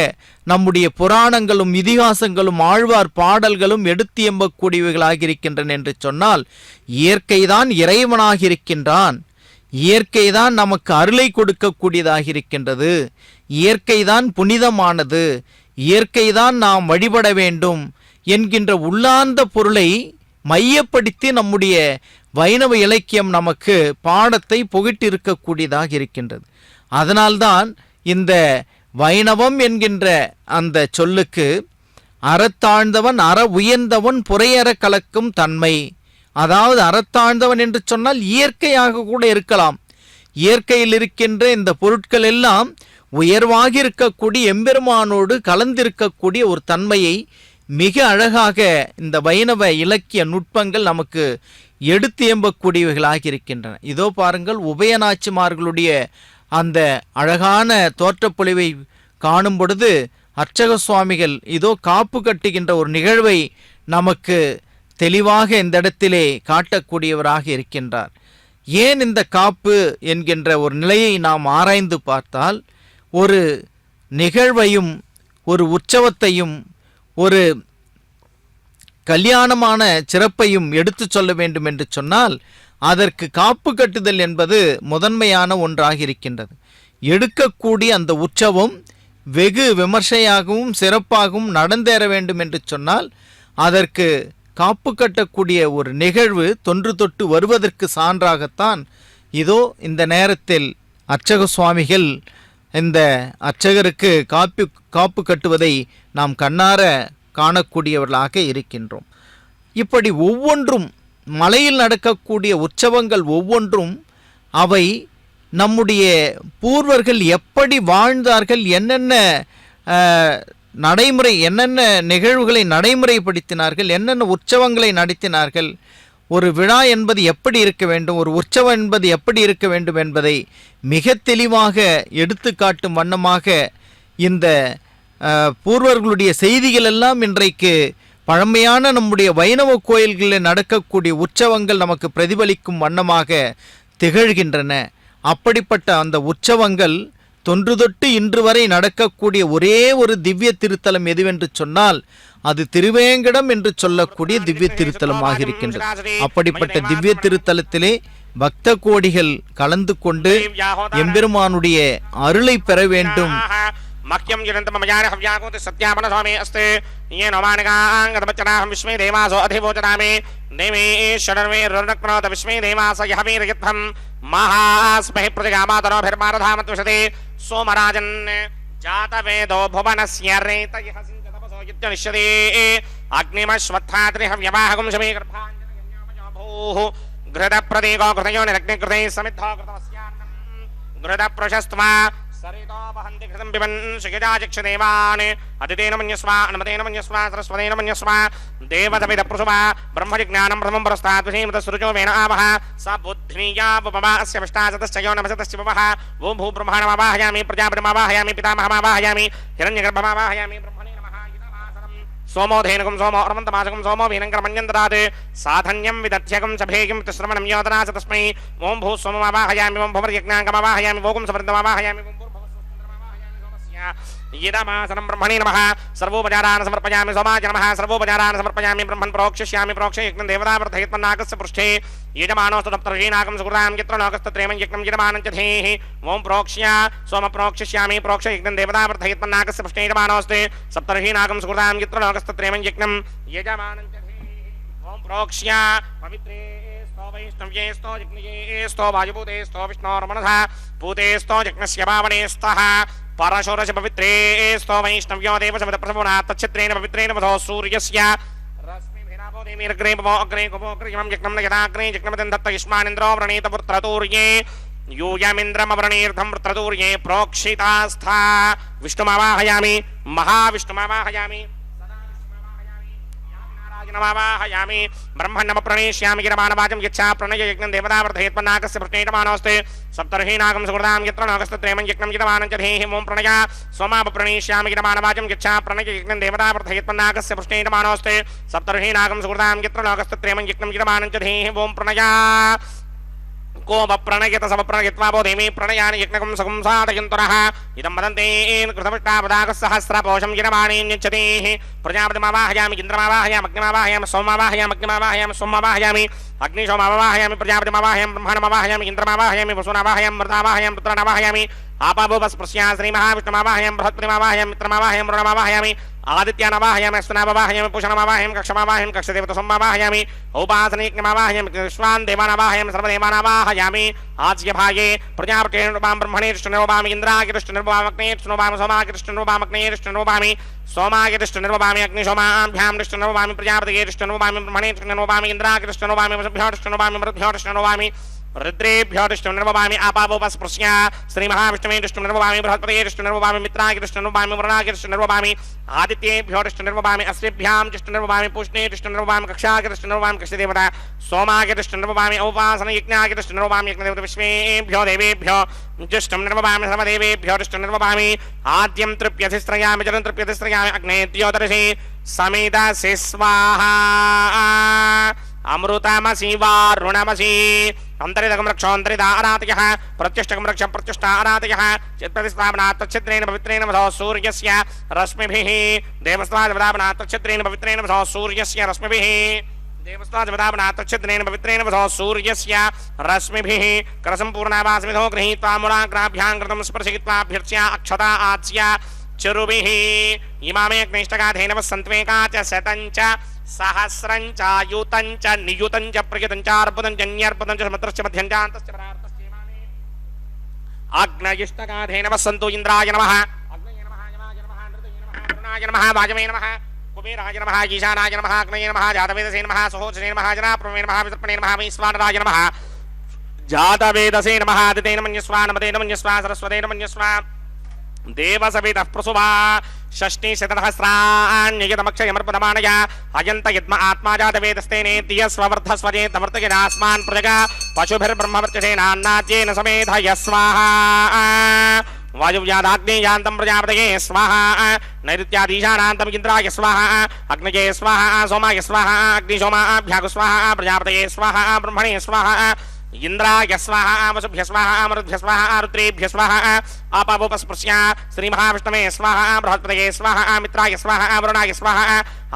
நம்முடைய புராணங்களும் இதிகாசங்களும் ஆழ்வார் பாடல்களும் எடுத்து எம்பக்கூடியவைகளாக இருக்கின்றன என்று சொன்னால் இயற்கைதான் இறைவனாக இருக்கின்றான். இயற்கைதான் நமக்கு அருளை கொடுக்கக்கூடியதாக இருக்கின்றது. இயற்கைதான் புனிதமானது. இயற்கைதான் நாம் வழிபட வேண்டும் என்கின்ற உள்ளார்ந்த பொருளை மையப்படுத்தி நம்முடைய வைணவ இலக்கியம் நமக்கு பாடத்தை புகட்டிருக்கக்கூடியதாக இருக்கின்றது. அதனால்தான் இந்த வைணவம் என்கின்ற அந்த சொல்லுக்கு அறத்தாழ்ந்தவன் அற உயர்ந்தவன் புறையற கலக்கும் தன்மை. அதாவது அறத்தாழ்ந்தவன் என்று சொன்னால் இயற்கையாக கூட இருக்கலாம். இயற்கையில் இருக்கின்ற இந்த பொருட்கள் எல்லாம் உயர்வாக இருக்கக்கூடிய எம்பெருமானோடு கலந்திருக்கக்கூடிய ஒரு தன்மையை மிக அழகாக இந்த வைணவ இலக்கிய நுட்பங்கள் நமக்கு எடுத்து எம்பக்கூடியவைகளாக இருக்கின்றன. இதோ பாருங்கள், உபயநாச்சிமார்களுடைய அந்த அழகான தோற்றப்பொழிவை காணும் பொழுது அர்ச்சக சுவாமிகள் இதோ காப்பு கட்டுகின்ற ஒரு நிகழ்வை நமக்கு தெளிவாக இந்த இடத்திலே காட்டக்கூடியவராக இருக்கின்றார். ஏன் இந்த காப்பு என்கின்ற ஒரு நிலையை நாம் ஆராய்ந்து பார்த்தால் ஒரு நிகழ்வையும் ஒரு உற்சவத்தையும் ஒரு கல்யாணமான சிறப்பையும் எடுத்து சொல்ல வேண்டும் என்று சொன்னால் அதற்கு காப்பு கட்டுதல் என்பது முதன்மையான ஒன்றாக இருக்கின்றது. எடுக்கக்கூடிய அந்த உற்சவம் வெகு விமர்சையாகவும் சிறப்பாகவும் நடந்தேற வேண்டும் என்று சொன்னால் அதற்கு காப்பு கட்டக்கூடிய ஒரு நிகழ்வு தொன்று தொட்டு வருவதற்கு சான்றாகத்தான் இதோ இந்த நேரத்தில் அர்ச்சக சுவாமிகள் இந்த அர்ச்சகருக்கு காப்பு கட்டுவதை நாம் கண்ணார காணக்கூடியவர்களாக இருக்கின்றோம். இப்படி ஒவ்வொன்றும் மலையில் நடக்கக்கூடிய உற்சவங்கள் ஒவ்வொன்றும் அவை நம்முடைய பூர்வர்கள் எப்படி வாழ்ந்தார்கள், என்னென்ன நடைமுறை, என்னென்ன நிகழ்வுகளை நடைமுறைப்படுத்தினார்கள், என்னென்ன உற்சவங்களை நடத்தினார்கள், ஒரு விழா என்பது எப்படி இருக்க வேண்டும், ஒரு உற்சவம் என்பது எப்படி இருக்க வேண்டும் என்பதை மிக தெளிவாக எடுத்து காட்டும் வண்ணமாக இந்த பூர்வர்களுடைய செய்திகள் எல்லாம் இன்றைக்கு பழமையான நம்முடைய வைணவ கோயில்களில் நடக்கக்கூடிய உற்சவங்கள் நமக்கு பிரதிபலிக்கும் வண்ணமாக திகழ்கின்றன. அப்படிப்பட்ட அந்த உற்சவங்கள் தொன்று தொட்டு இன்று வரை நடக்கக்கூடிய ஒரே ஒரு திவ்ய திருத்தலம் எதுவென்று சொன்னால் அது திருவேங்கடம் என்று சொல்லக்கூடிய திவ்ய திருத்தலமாக இருக்கின்றது. அப்படிப்பட்ட திவ்ய திருத்தலத்திலே பக்த கோடிகள் கலந்து கொண்டு எம்பெருமானுடைய அருளை பெற வேண்டும் मह्यं यजन्तं मयानि हव्याकूति सत्यापन स्वामी अस्ते ये नोमानिकाङ्गतमच्चनाहं विश्वे देवासो अधिवोचनामि देवी षडर्वे रुणक्नोत विश्वे देवास यः वीरयध्वं महास्महि प्रतिगामातनोभिर्मारधामत्विषते सोमराजन् जातवेदो भुवनस्य रेतयः सिञ्चतपसो युत्यनिष्यते अग्निमश्वत्थात्रिहव्यवाहकं शमे गर्भाञ्जनयन्यामयो भूः घृतप्रदीको घृतयो निरग्निकृते समिद्धो घृतवस्यान्नं घृतप्रशस्त्वा सरितो वहन्ति घृतं पिबन् शिखिजाचिक्षदेवान् अदितेन मन्यस्व अनुमतेन मन्यस्व सरस्वतेन मन्यस्व देवतविदप्रसुवा ब्रह्मजिज्ञानं प्रथमं पुरस्तात् विषीमृतसृजो वेन आवः स बुद्ध्नीयापमा अस्य विष्टाशतश्च यो नमशतश्च वः वो भूब्रह्माणमावाहयामि प्रजापतिमावाहयामि पितामहमावाहयामि हिरण्यगर्भमावाहयामि ब्रह्मणे नमः इदमासनं सोमो धेनुकं सोमो अर्मन्तमासकं सोमो वीनङ्करमन्यन्तरात् साधन्यं विदध्यकं सभेयं तिस्रवणं योतनास तस्मै ओं भू सोममावाहयामि ओं भुवर्यज्ञाङ्कमावाहयामि वोगुं समृद्धमावाहयामि यदमासनं ब्रह्मणे नमः सर्वोपचारान् समर्पयामि सोमाय नमः सर्वोपचारान् समर्पयामि ब्रह्मन् प्रोक्षिष्यामि प्रोक्षे यज्ञं देवतावर्धयत्मन्नाकस्य पृष्ठे यजमानोऽस्तु दप्तर्हीनाकं सुकृतां यत्र लोकस्तत्रेमं यज्ञं यजमानं च धेः ओं प्रोक्ष्य सोम प्रोक्षिष्यामि प्रोक्षे यज्ञं देवतावर्धयत्मन्नाकस्य पृष्ठे यजमानोऽस्ति सप्तर्हीनाकं सुकृतां यत्र लोकस्तत्रेमं यज्ञं यजमानं च धेः ओं प्रोक्ष्य पवित्रे वैष्णव्ये स्तो यज्ञये स्तो वायुभूते स्तो विष्णोर्मनः भूते स्तो यज्ञस्य पावने स्तः परशुरस्य पवित्रे स्तो वैष्णव्यो देवसमितप्रसवना तच्छित्रेण पवित्रेण वधो सूर्यस्य रश्मिभिरापो देवीरग्रे भवो अग्रे कुपोग्रिमं यज्ञं न यदाग्रे यज्ञमदं दत्त युष्मानिन्द्रो व्रणीत पुत्रतूर्ये यूयमिन्द्रमवृणीर्धं वृत्रतूर्ये प्रोक्षितास्था विष्णुमावाहयामि महाविष्णुमावाहयामि नमावाहयामि ब्रह्मण्डम प्रणेष्यामि गिरमानवाचं यच्छा प्रणय यज्ञं देवतावर्धयत्मन्नाकस्य पृष्ठेयमानोऽस्ते सप्तर्हीनाकं सुकृतां यत्र नाकस्तत्रेमं यज्ञं यजमानं च धेहि ओं प्रणय सोमाप प्रणेष्यामि गिरमानवाचं यच्छा प्रणय यज्ञं देवतावर्धयत्मन्नाकस्य पृष्ठेयमानोऽस्ते सप्तर्हीनाकं सुकृतां यत्र नाकस्तत्रेमं यज्ञं यजमानं च धेहि ओं प्रणय कोप प्रणयत समप्रणयत्वा बोधेमि प्रणयानि यज्ञकं सकुं साधयन्तरः इदं वदन्तेन कृतमष्टापदाकसहस्रपोषं यजमानेन्यच्छतेः प्रजापतिमावाहयामि इन्द्रमावाहयामि अग्निमावाहयामि सोममावाहयामि अग्निमावाहयामि सोममावाहयामि अग्निशोममावाहयामि प्रजापतिमावाहयामि ब्रह्माणमावाहयामि इन्द्रमावाहयामि वसुनावाहयामि मृतावाहयामि रुद्रनावाहयामि आपाभूपस्पृश्या श्रीमहाविष्णुमावाहयामि बृहस्पतिमावाहयामि मित्रमावाहयामि वरुणमावाहयामि आदित्यानावाहयामि अश्विनावाहयामि पूषणमावाहयामि कक्षमावाहयामि कक्षदेवतसंवाहयामि औपासनयज्ञमावाहयामि विश्वान् देवानावाहयामि सर्वदेवानावाहयामि आज्यभागे प्रजापतेर्नृपां ब्रह्मणेर्ष्टनिर्वामि इन्द्रागिरिष्टनिर्वामग्नेर्ष्टनिर्वामि सोमागिरिष्टनिर्वामग्नेर्ष्टनिर्वामि सोमागिरिष्टनिर्वामि अग्निशोमाभ्यां रिष्टनिर्वामि प्रजापतिर्ष्टनिर्वामि ब्रह्मणेर्ष्टनिर्वामि इन्द्रागिरिष्टनिर्वामि वसुभ्योर्ष्टनिर्वामि मरुद्भ्योर्ष्टनिर्वामि रुद्रेभ्योर्ष्टनिर्वामि आपाभूपस्पृश्या श्रीमहाविष्णुवेर्ष्टनिर्वामि बृहस्पतिर्ष्टनिर्वामि मित्रागिरिष्टनिर्वामि वरुणागिरिष्टनिर्वामि आदित्येभ्योर्ष्टनिर्वामि अस्त्रिभ्यां चिष्टनिर्वामि पूष्णेर्ष्टनिर्वामि कक्षागिरिष्टनिर्वामि कक्षदेवता सोमागिरिष्टनिर्वामि औपासनयज्ञागिरिष्टनिर्वामि यज्ञदेवता विश्वेभ्यो देवेभ्यो जुष्टनिर्वामि सर्वदेवेभ्योर्ष्टनिर्वामि आद्यं तृप्यधिस्त्रयामि जलं तृप्यधिस्त्रयामि अग्ने द्योतरसि समिदसि स्वाहा अमृतमसि वारुणमसि अंतरिदकं रक्षोऽन्तरिदा अनातयः प्रत्यष्टकं रक्ष प्रत्यष्टा अनातयः चित्प्रतिस्थापनात् तच्छिद्रेण पवित्रेण वधो सूर्यस्य रश्मिभिः देवस्ताद्वदापनात् तच्छिद्रेण पवित्रेण वधो सूर्यस्य रश्मिभिः देवस्ताद्वदापनात् तच्छिद्रेण पवित्रेण वधो सूर्यस्य रश्मिभिः करसम्पूर्णावासमिधो गृहीत्वा मूलाग्राभ्यां कृतं स्पर्शयित्वाभ्यर्च्या अक्षता आच्या चरुभिः इमामे अग्निष्टगाधेनवः सन्त्वेका च शतञ्च सहस्रञ्च युतञ्च नियुतञ्च प्रयुतञ्च अर्बुदञ्च न्यर्बुदञ्च समत्रश्च मध्यञ्चान्तश्च परार्थश्च इमामे अग्नयिष्टगाधेनवः सन्तु इन्द्राय नमः अग्नये नमः यमाय नमः नृतये नमः वरुणाय नमः वाजवे नमः कुबेराय नमः ईशानाय नमः अग्नये नमः जातवेदसे नमः सहोदसे नमः जनाप्रमे नमः वितर्पणे नमः वैश्वानराय नमः जातवेदसे नमः आदितेन मन्यस्वा नमतेन मन्यस्वा सरस्वतेन मन्यस्वा देवसवितः प्रसुभा षष्टिशतसहस्राण्ययतमक्षयमर्पदमानया अयन्त यद्म आत्मा जातवेदस्तेनेत्य स्ववर्धस्वजेतमर्तयदास्मान् प्रजगा पशुभिर्ब्रह्मवर्चसेनान्नाद्येन समेधय स्वाहा वायुव्यादाग्नेयान्तं प्रजापतये स्वाहा नैऋत्यादीशानान्तं इन्द्राय स्वाहा अग्नये स्वाहा सोमाय स्वाहा अग्निशोमाभ्यागु स्वाहा प्रजापतये स्वाहा ब्रह्मणे स्वाहा ఇంద్రాయ స్వాహ వసుభ్య స్వాహ మరుద్భ్య స్వాహ రుద్రేభ్య స్వాహ ఆపావోపస్పృశ్య శ్రీ మహావిష్ణవే స్వాహ బృహస్పతయే స్వాహ మిత్రాయ స్వాహ వరుణాయ స్వాహ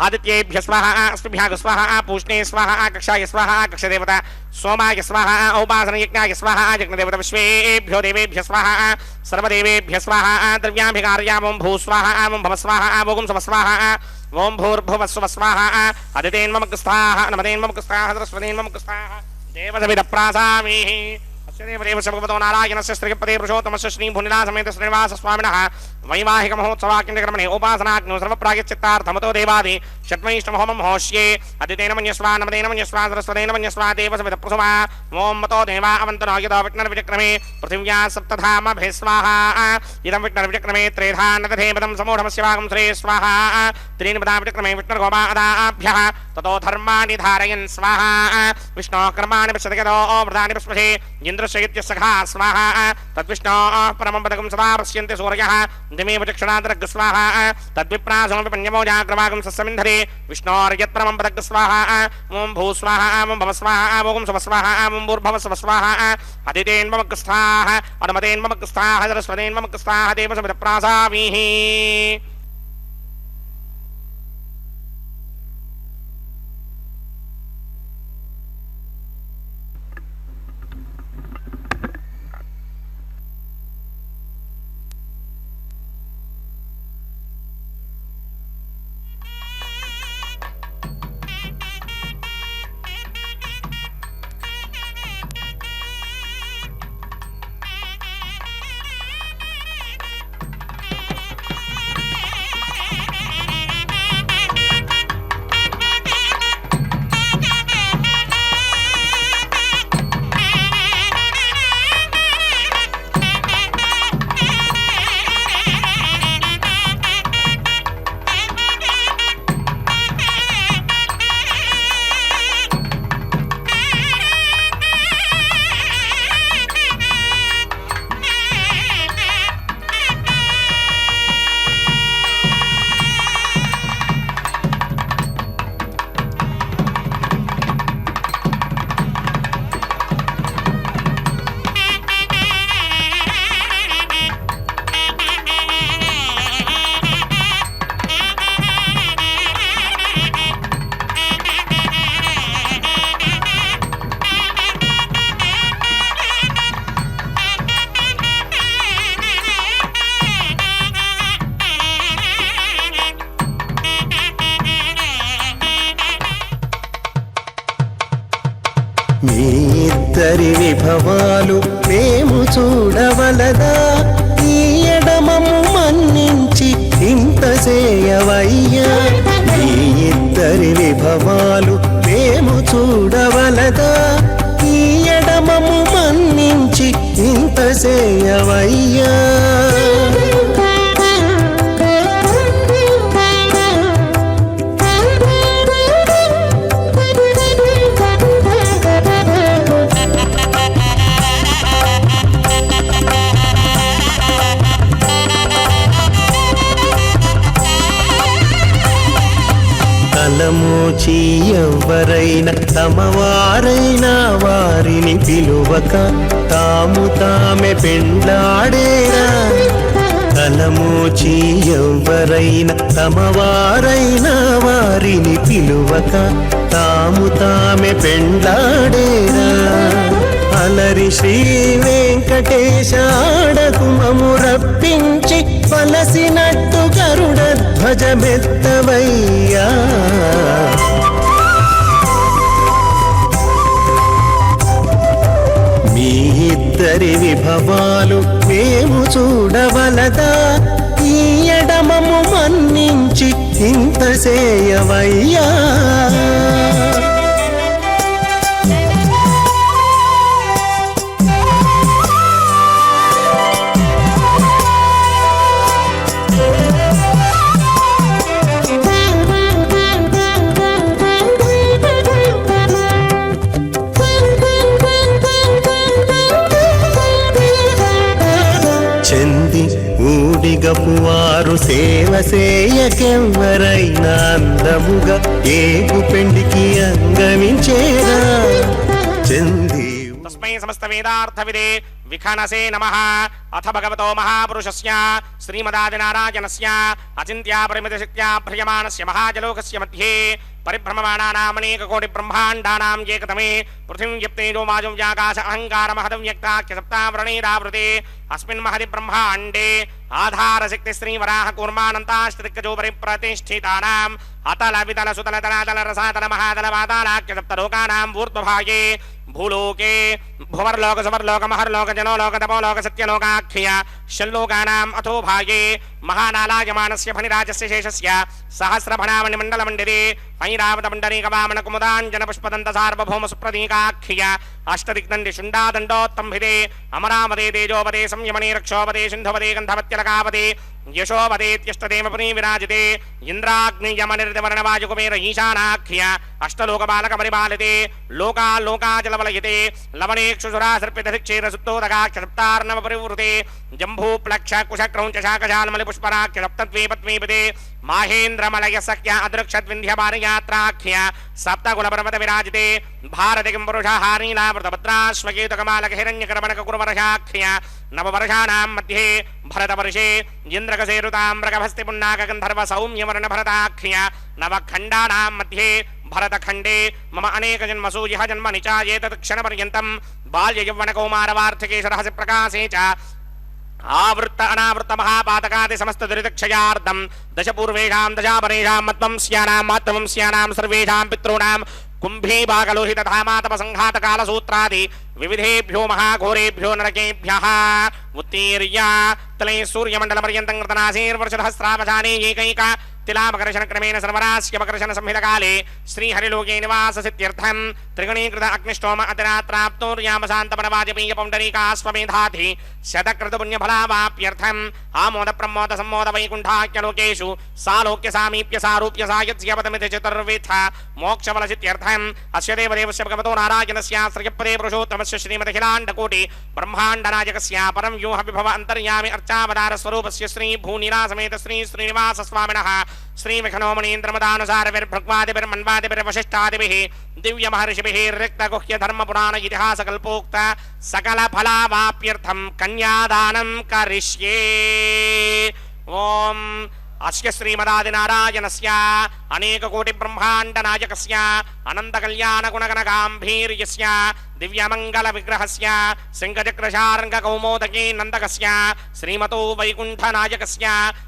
ఆదిత్యేభ్య స్వాహ అస్మిభ్యాగ స్వాహ పూష్ణే స్వాహ కక్షాయ స్వాహ కక్షదేవత సోమాయ స్వాహ ఔపాసనయజ్ఞాయ స్వాహ యజ్ఞదేవత విశ్వేభ్యో దేవేభ్య స్వాహ సర్వదేవేభ్య స్వాహ ద్రవ్యాభికార్య ఓం భూ స్వాహ ఓం భవ స్వాహ ఓం శవ స్వాహ ఓం భూర్భువస్వ స్వాహ అదితేన్మమగ్స్థాః నమదేన్మమగ్స్థాః సరస్వతేన్మమగ్స్థాః దేవసవిద ప్రాసామి దేవదేవస్య భగవతో నారాయణస్య శ్రీపదే పురుషోత్తమస్య శ్రీ భూనిలాసమేత శ్రీనివాస స్వామినః వైవాహిక మహోత్సవాఖ్యండకర్మణి ఉపాసనాగ్నో సర్వప్రాయశ్చిత్తార్థమతో దేవాది షట్మైష్టమహోమం హోష్యే అదితేన మన్యస్వా నమదేన మన్యస్వా సరస్వతేన మన్యస్వా దేవసవిద ప్రసుమా ఓం మతో దేవా అవంతనో యదో విఘ్నర్విచక్రమే పృథివ్యా సప్తధామభే స్వాహా ఇదం విఘ్నర్విచక్రమే త్రేధాన్నతధేపదం సమూఢమస్య భాగం శ్రే స్వాహా త్రీని పదా విచక్రమే విష్ణుర్గోపాదాభ్యః తతో ధర్మాణి ధారయన్ స్వాహా విష్ణో కర్మాణి పశ్యతగదో వృధాని పశ్మహే ఇంద్రశైత్య సఖా స్వాహా తద్విష్ణో పరమం పదకం సదా పశ్యంతి సూర్యః దిమేవ చక్షుణాదరగ్ స్వాహా తద్విప్రాసమపి పన్యమోజాగ్రవాగం సస్సమింధరే విష్ణోర్యత్పరమం పదగ్ స్వాహా ఓం భూ స్వాహా ఓం భవ స్వాహా ఓం శవ స్వాహా ఓం భూర్భవస్వ స్వాహా అదితేన్మమగ్స్థాః అనుమతేన్మమగ్స్థాః సరస్వతేన్మమగ్స్థాః దేవసమిద ప్రాసామిః మీ ఇద్దరి విభవాలు మేము చూడవలదా ఈ ఎడమము మన్నించి ఇంత చేయవయ్యా మీ ఇద్దరి విభవాలు మేము చూడవలదా ఈ ఎడమము మన్నించి ఇంత చేయవయ్యా తలమూచి ఎవ్వరైనా తమవారైనా వారిని పిలువక తాము తామే పెండ్లాడేరా తలమూచి ఎవ్వరైనా తమవారైనా వారిని పిలువక తాము తామే పెండ్లాడేరా అలరి శ్రీ వెంకటేశ ఆడకుమము రప్పించి వలసినట్టు గరుడ ధ్వజమెత్తవయ్యా మీ ఇద్దరి విభవాలు మేము చూడవలదా ఈ ఎడమము మన్నించి ఇంత చేయవయ్యా వారు సేవ సేయకెవ్వరైనా అందముగా ఏగు పెండికి అంగమించేరా చంది తస్మై तस्मै समस्तवेदार्थविदे विखनसे नमः। अथ भगवतो महापुरुषस्य श्रीमदादिनारायणस्य अचिन्त्यापरिमितशक्त्या भ्रियमाणस्य महाजलोकस्य मध्ये परिभ्रममाणानामनेककोटिब्रह्माण्डानां एकतमे पृथिवीं यप्तेजो वायुं व्याकाश अहङ्कारमहदं व्यक्ताख्य सप्तावरणैरावृते अस्मिन् महति ब्रह्माण्डे आधारशक्ति श्रीवराह कूर्मानन्ताश्रिकजो परिप्रतिष्ठितानाम् अतल वितल सुतल तलातल रसातल महातल वातालाख्य सप्तलोकानां ऊर्ध्वभागे भूलोके भुवर्लोक सुवर्लोक महर्लोक जनोलोक तपोलोक सत्यलोकाख्य षल्लोकानाम् अथो भागे महानालायमानस्य फणिराजस्य शेषस्य सहस्रफणामणिमण्डलमण्डिते ऐरावतमण्डलीकवामन कुमुदाञ्जन पुष्पदन्त सार्वभौम सुप्रतीकाख्य अष्टदिग्दण्डि शुण्डादण्डोत्तम्भिते अमरावते तेजोपदे संयमने रक्षोपदे सिन्धुपदे गन्धवत्यलकापदे यशोपदेत्यष्टदेव पुरी विराजिते इन्द्राग्नियमनिर्दिवर्णवायुकुबेर ईशानाख्य अष्टलोकबालकपरिपालिते लोकालोकाचलवलयिते लवणेक्षुसुरासर्पितधिक्षीरसुप्तोदकाख्य सप्तार्णवपरिवृते जम्बूप्लक्ष कुशक्रौञ्च शाकशाल्मलिपुष्पराख्य सप्तद्वीपद्वीपदे माहेन्द्रमलयसख्य अदृक्षद्विन्ध्यपारियात्राख्य सप्तकुलपर्वत विराजिते भारति किं पुरुषहारीलावृतभद्राश्वकेतकमालकहिरण्यकर्मणककुर्वर्षाख्य नववर्षाणां मध्ये भरतवर्षे इन्द्रकसेरुताम्रकभस्ति पुण्णाकगन्धर्व सौम्यवर्ण भरताख्य नवखण्डानां मध्ये भरतखण्डे मम अनेकजन्मसु यः जन्म निचायेतत् क्षणपर्यन्तं बाल्ययौवनकौमारवार्थिके रहस्य प्रकाशे च आवृत्त अनावृत्त महापातकादि समस्त दुरितक्षयार्धं दशपूर्वेषां दशापरेषां मत्वंस्यानां मातवंस्यानां सर्वेषां पितॄणां कुम्भीभागलोहित धामातपसङ्घातकालसूत्रादि विविधेभ्यो महाघोरेभ्यो नरकेभ्यः उत्तीर्य तले सूर्यमण्डलपर्यन्तं कृतनासीर्वर्षसहस्रावधाने एकैक तिलामकर्षणक्रमेण सर्वरास्य मकर्षण संहितकाले श्रीहरिलोके निवाससित्यर्थं त्रिगुणीकृत अग्निष्टोम अतिरात्राप्तोर्यामशान्तपरवाजपेय पौण्डरीकाश्वमेधाधि शतकृतपुण्यफलावाप्यर्थम् आमोद प्रमोद सम्मोद वैकुण्ठाख्यलोकेषु सालोक्य सामीप्य सारूप्य सायत्स्यपदमिति चतुर्विध मोक्षफलसित्यर्थम् अस्य देवदेवस्य भगवतो नारायणस्य श्रियपदे पुरुषोत्तमस्य श्रीमदखिलाण्डकोटि ब्रह्माण्डनायकस्य परं व्यूह विभव अन्तर्यामि अर्चावतार स्वरूपस्य श्री भूनीलासमेत श्री श्रीनिवास स्वामिनः श्री विखनोमणीन्द्रमदानुसारविर्भृग्वादिभिर्मन्वादिभिर्वशिष्टादिभिः दिव्य महर्षिभिः रिक्तगुह्य धर्म पुराण इतिहास कल्पोक्त सकल फलावाप्यर्थं कन्यादानं करिष्ये। ओम अस्य श्रीमदादिनारायणस्य अनेककोटिब्रह्माण्डनायकस्य अनन्तकल्याणगुणगणगाम्भीर्यस्य दिव्यमङ्गलविग्रहस्य सिंहचक्रशार्ङ्गकौमोदकी नन्दकस्य श्रीमतो वैकुण्ठनायकस्य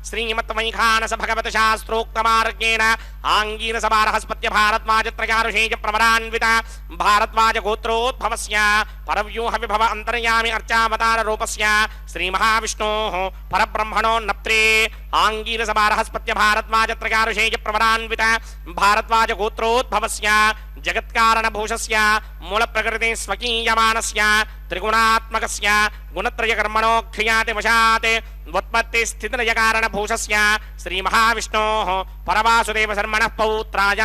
श्रीमद्वैखानस भगवतशास्त्रोक्तमार्गेण आङ्गीरसभारहस्पत्य भारद्वाजत्रयारुषेय प्रवरान्वित भारद्वाजगोत्रोद्भवस्य परव्यूहविभव अन्तर्यामि अर्चावताररूपस्य श्रीमहाविष्णोः परब्रह्मणो नप्त्रे आङ्गीरसभारहस्पत्य भारद्वाजत्रयारुषेय प्रवरान्वित भारद्वाजगोत्रोद्भवस्य जगत्कारणभूषस्य मूलप्रकृति स्वकीयमानस्य त्रिगुणात्मकस्य गुणत्रयकर्मणोऽख्यातिवशात् व्युत्पत्तिस्थितिलयकारणभूषस्य श्रीमहाविष्णोः परवासुदेवशर्मणः पौत्राय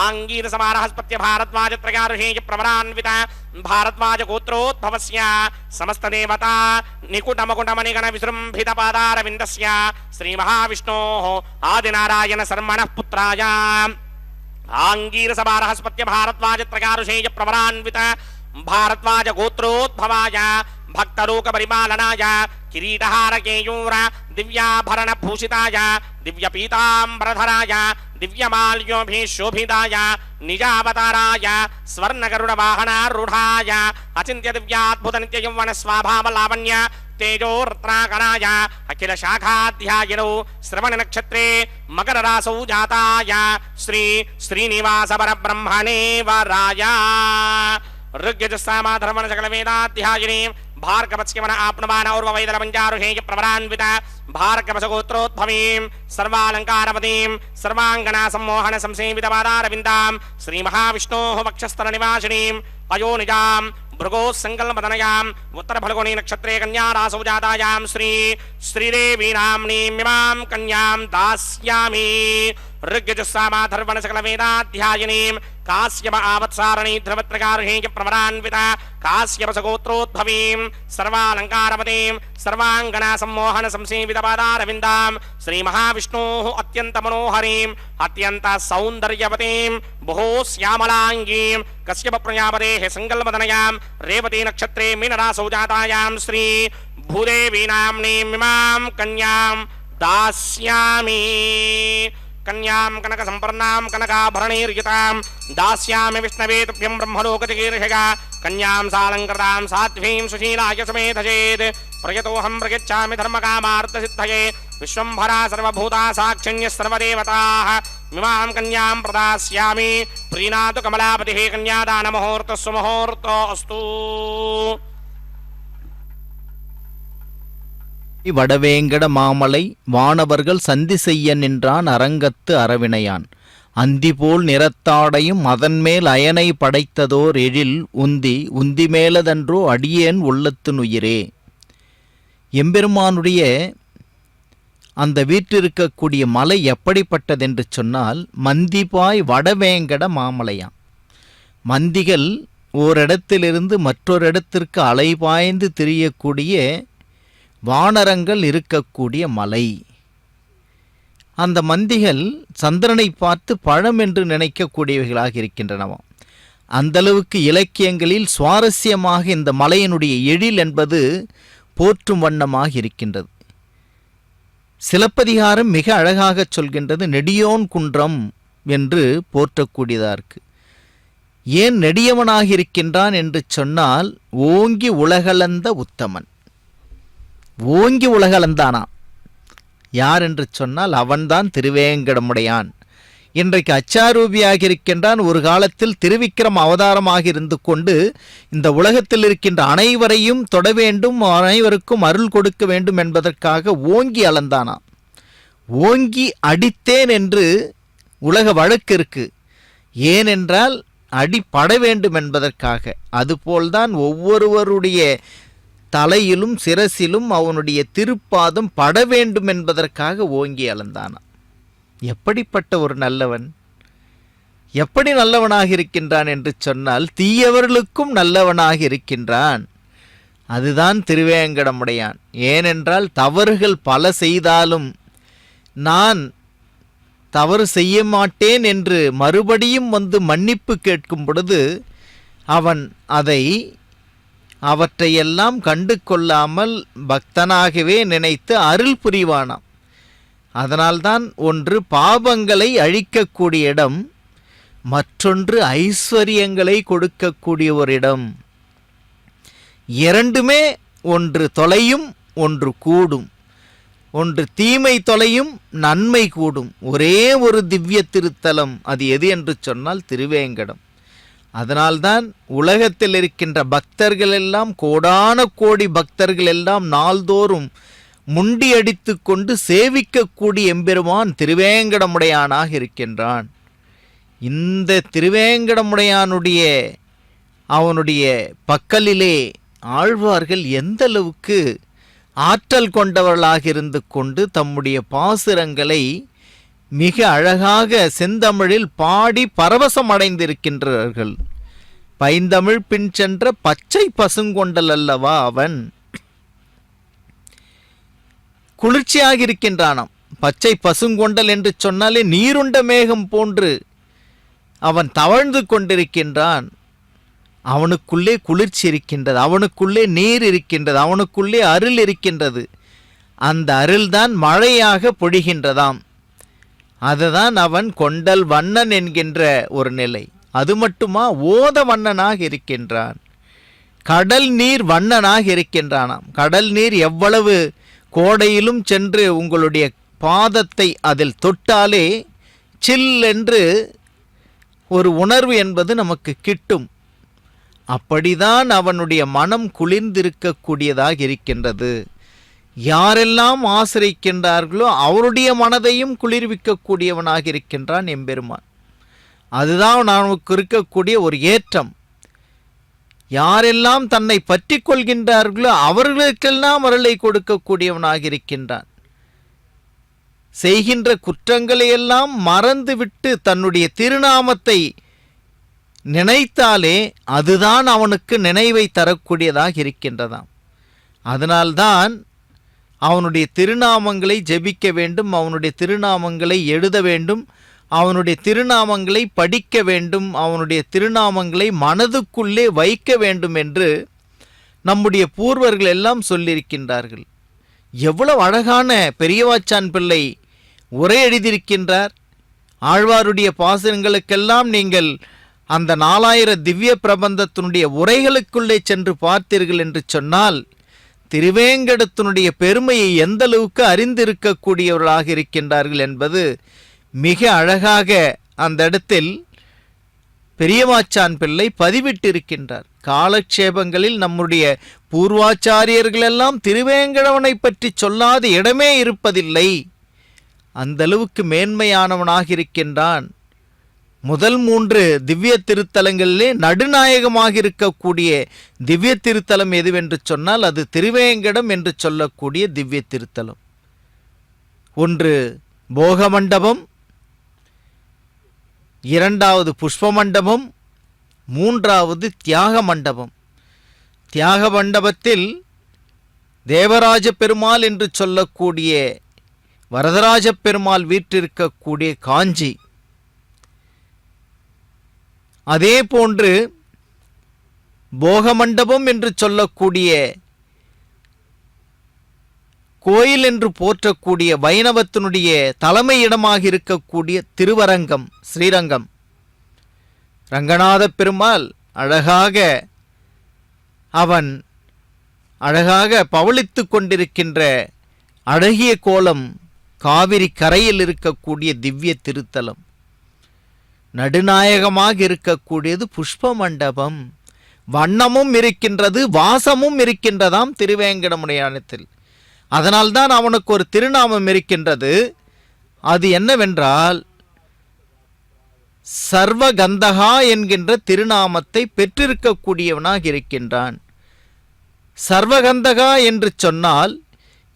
आङ्गीरसमारहस्पत्य भारद्वाजत्रयारुषेय प्रवरान्वित भारद्वाजगोत्रोद्भवस्य समस्तदेवता निकुटमकुटमणिगण विसृम्भितपादारविन्दस्य श्रीमहाविष्णोः आदिनारायणशर्मणः पुत्राय आङ्गीरसभारहस्पत्य भारद्वाजत्रयारुषेय प्रवरान्वित भारद्वाजगोत्रोद्भवाय भक्तलोकपरिपालनाय किरीटहारकेयूर दिव्याभरणभूषिताय दिव्यपीताम्बरधराय दिव्यमाल्योभिशोभिताय निजावताराय स्वर्णगरुडवाहनारूढाय अचिन्त्यदिव्याद्भुतनित्ययौवनस्वाभावलावण्य तेजोरत्नाकराय अखिल शाखाध्यायिनौ श्रवणनक्षत्रे मकररासौ जाताय श्री श्रीनिवास परब्रह्मणे वराय ऋग्यजुस्सामाधर्मण सकलवेदाध्यायिनी भार्गवस्यमन आप्नुमान और्ववैदलपञ्चारुषेय प्रवरान्वित भार्गवसगोत्रोद्भवीं सर्वालङ्कारवतीं सर्वाङ्गना सम्मोहन संसेवितपादारविन्दां श्रीमहाविष्णोः वक्षस्थलनिवासिनीं अयोनिजां भृगोः सङ्कल्पतनयाम् उत्तरफल्गुनी नक्षत्रे कन्यारासौ जातायां श्री श्रीदेवी नाम्नीमिमां कन्यां दास्यामि ऋग्यजुस्सामाधर्वण सकलवेदाध्यायिनीं काश्यप आवत्सारणी ध्रुवत्रगार्हेय प्रवरान्विता काश्यप सगोत्रोद्भवीं सर्वालङ्कारवतीं सर्वाङ्गना सम्मोहन संसेवितपादारविन्दां श्रीमहाविष्णोः अत्यन्तमनोहरीं अत्यन्त सौन्दर्यवतीं बहु श्यामलाङ्गीं कश्यप प्रजापतेः सङ्कल्पतनयां रेवती नक्षत्रे मीनरासौ जातायां श्री भूदेवी नाम्नीमिमां कन्यां दास्यामि कन्यां कनक संपन्नां कनकाभरणैर्युतां दास्यामि विष्णवे तुभ्यं ब्रह्मलोकचिकीर्षगा कन्यां सालङ्कृतां साध्वीं सुशीलाय समेधयेत् प्रयतोऽहं प्रयच्छामि धर्मकामार्थसिद्धये विश्वम्भरा सर्वभूता साक्षिण्यः सर्वदेवताः मिमां कन्यां प्रदास्यामि प्रीणातु कमलापतिः कन्यादानमुहूर्तः सुमुहूर्तो अस्तु வடவேங்கட மாமலை வானவர்கள் சந்தி செய்ய நின்றான் அரங்கத்து அரவினையான் அந்திபோல் நிறத்தாடையும் அதன்மேல் அயனை படைத்ததோர் எழில் உந்தி மேலதன்றோ அடியேன் உள்ளத்துனுயிரே. எம்பெருமானுடைய அந்த வீற்றிருக்கக்கூடிய மலை எப்படிப்பட்டதென்று சொன்னால் மந்திபாய் வடவேங்கட மாமலையான். மந்திகள் ஓரிடத்திலிருந்து மற்றொரு இடத்திற்கு அலைபாய்ந்து திரியக்கூடிய வானரங்கள் இருக்கக்கூடிய மலை. அந்த மந்திகள் சந்திரனை பார்த்து பழம் என்று நினைக்கக்கூடியவைகளாக இருக்கின்றனவாம். அந்தளவுக்கு இலக்கியங்களில் சுவாரஸ்யமாக இந்த மலையினுடைய எழில் என்பது போற்றும் வண்ணமாக இருக்கின்றது. சிலப்பதிகாரம் மிக அழகாக சொல்கின்றது, நெடியோன் குன்றம் என்று போற்றக்கூடியதாக இருக்கு. ஏன் நெடியவனாக இருக்கின்றான் என்று சொன்னால் ஓங்கி உலகளந்த உத்தமன். ஓங்கி உலகளந்தானா யார் என்று சொன்னால் அவன்தான் திருவேங்கடமுடையான். இன்றைக்கு அச்சாரூபியாக இருக்கின்றான். ஒரு காலத்தில் திருவிக்கிரம் அவதாரமாக இருந்து கொண்டு இந்த உலகத்தில் இருக்கின்ற அனைவரையும் தொட வேண்டும், அனைவருக்கும் அருள் கொடுக்க வேண்டும் என்பதற்காக ஓங்கி அளந்தானா. ஓங்கி அடித்தேன் என்று உலக வழக்கு இருக்கு. ஏனென்றால் அடிப்பட வேண்டும் என்பதற்காக. அதுபோல்தான் ஒவ்வொருவருடைய தலையிலும் சிரசிலும் அவனுடைய திருப்பாதம் பட வேண்டும் என்பதற்காக ஓங்கி அளந்தானா. எப்படிப்பட்ட ஒரு நல்லவன், எப்படி நல்லவனாக இருக்கின்றான் என்று சொன்னால் தீயவர்களுக்கும் நல்லவனாக இருக்கின்றான். அதுதான் திருவேங்கடமுடையான். ஏனென்றால் தவறுகள் பல செய்தாலும் நான் தவறு செய்ய மாட்டேன் என்று மறுபடியும் வந்து மன்னிப்பு கேட்கும் பொழுது அவன் அவற்றையெல்லாம் கண்டு கொள்ளாமல் பக்தனாகவே நினைத்து அருள் புரிவானாம். அதனால்தான் ஒன்று பாவங்களை அழிக்கக்கூடிய இடம், மற்றொன்று ஐஸ்வர்யங்களை கொடுக்கக்கூடிய ஒரு இடம். இரண்டுமே ஒன்று தொலையும் ஒன்று கூடும், ஒன்று தீமை தொலையும் நன்மை கூடும். ஒரே ஒரு திவ்ய திருத்தலம் அது எது என்று சொன்னால் திருவேங்கடம். அதனால்தான் உலகத்தில் இருக்கின்ற பக்தர்கள் எல்லாம், கோடான கோடி பக்தர்கள் எல்லாம் நாள்தோறும் முண்டியடித்து கொண்டு சேவிக்கக்கூடிய எம்பெருமான் திருவேங்கடமுடையானாக இருக்கின்றான். இந்த திருவேங்கடமுடையானுடைய அவனுடைய பக்கலிலே ஆழ்வார்கள் எந்த அளவுக்கு ஆற்றல் கொண்டவர்களாக இருந்து கொண்டு தம்முடைய பாசுரங்களை மிக அழகாக செந்தமிழில் பாடி பரவசம் அடைந்திருக்கின்றார்கள். பைந்தமிழ் பின் சென்ற பச்சை பசுங்கொண்டல் அல்லவா அவன். குளிர்ச்சியாக இருக்கின்றானாம். பச்சை பசுங்கொண்டல் என்று சொன்னாலே நீருண்ட மேகம் போன்று அவன் தவழ்ந்து கொண்டிருக்கின்றான். அவனுக்குள்ளே குளிர்ச்சி இருக்கின்றது, அவனுக்குள்ளே நீர் இருக்கின்றது, அவனுக்குள்ளே அருள் இருக்கின்றது. அந்த அருள்தான் மழையாக பொழிகின்றதாம். அதுதான் அவன் கொண்டல் வண்ணன் என்கின்ற ஒரு நிலை. அது மட்டுமா, ஓத வண்ணனாக இருக்கின்றான், கடல் நீர் வண்ணனாக இருக்கின்றானாம். கடல் நீர் எவ்வளவு கோடையிலும் சென்று உங்களுடைய பாதத்தை அதில் தொட்டாலே சில் என்று ஒரு உணர்வு என்பது நமக்கு கிட்டும். அப்படிதான் அவனுடைய மனம் குளிர்ந்திருக்கக்கூடியதாக இருக்கின்றது. யாரெல்லாம் ஆசிரிக்கின்றார்களோ அவருடைய மனதையும் குளிர்விக்கக்கூடியவனாக இருக்கின்றான் எம்பெருமான். அதுதான் நமக்கு இருக்கக்கூடிய ஒரு ஏற்றம். யாரெல்லாம் தன்னை பற்றி கொள்கின்றார்களோ அவர்களுக்கெல்லாம் அருளை கொடுக்கக்கூடியவனாக இருக்கின்றான். செய்கின்ற குற்றங்களையெல்லாம் மறந்துவிட்டு தன்னுடைய திருநாமத்தை நினைத்தாலே அதுதான் அவனுக்கு நினைவை தரக்கூடியதாக இருக்கின்றதாம். அதனால்தான் அவனுடைய திருநாமங்களை ஜெபிக்க வேண்டும், அவனுடைய திருநாமங்களை எழுத வேண்டும், அவனுடைய திருநாமங்களை படிக்க வேண்டும், அவனுடைய திருநாமங்களை மனதுக்குள்ளே வைக்க வேண்டும் என்று நம்முடைய பூர்வர்கள் எல்லாம் சொல்லியிருக்கின்றார்கள். எவ்வளவு அழகான பெரியவாச்சான் பிள்ளை உரை எழுதியிருக்கின்றார். ஆழ்வாருடைய பாசுரங்களுக்கெல்லாம் நீங்கள் அந்த 4000 திவ்ய பிரபந்தத்தினுடைய உரைகளுக்குள்ளே சென்று பார்த்தீர்கள் என்று சொன்னால் திருவேங்கடத்தினுடைய பெருமையை எந்த அளவுக்கு அறிந்திருக்கக்கூடியவர்களாக இருக்கின்றார்கள் என்பது மிக அழகாக அந்த இடத்தில் பெரியவாச்சான் பிள்ளை பதிவிட்டிருக்கின்றார். காலக்ஷேபங்களில் நம்முடைய பூர்வாச்சாரியர்களெல்லாம் திருவேங்கடவனை பற்றி சொல்லாத இடமே இருப்பதில்லை. அந்த அளவுக்கு மேன்மையானவனாக இருக்கின்றான். முதல் 3 திவ்ய திருத்தலங்களிலே நடுநாயகமாக இருக்கக்கூடிய திவ்ய திருத்தலம் எதுவென்று சொன்னால் அது திருவேங்கடம் என்று சொல்லக்கூடிய திவ்ய திருத்தலம். ஒன்று போகமண்டபம், 2வது புஷ்ப மண்டபம், 3வது தியாக மண்டபம். தியாக மண்டபத்தில் தேவராஜ பெருமாள் என்று சொல்லக்கூடிய வரதராஜ பெருமாள் வீற்றிருக்கக்கூடிய காஞ்சி, அதே போன்று போகமண்டபம் என்று சொல்லக்கூடிய கோயில் என்று போற்றக்கூடிய வைணவத்தினுடைய தலைமையிடமாக இருக்கக்கூடிய திருவரங்கம், ஸ்ரீரங்கம், ரங்கநாத பெருமாள் அழகாக பவளித்து கொண்டிருக்கின்ற அழகிய கோலம் காவிரி கரையில் இருக்கக்கூடிய திவ்ய திருத்தலம். நடுநாயகமாக இருக்கக்கூடியது புஷ்ப மண்டபம். வண்ணமும் இருக்கின்றது, வாசமும் இருக்கின்றதாம் திருவேங்கடமுடையானத்தில். அதனால்தான் அவனுக்கு ஒரு திருநாமம் இருக்கின்றது. அது என்னவென்றால் சர்வகந்தகா என்கின்ற திருநாமத்தை பெற்றிருக்கக்கூடியவனாக இருக்கின்றான். சர்வகந்தகா என்று சொன்னால்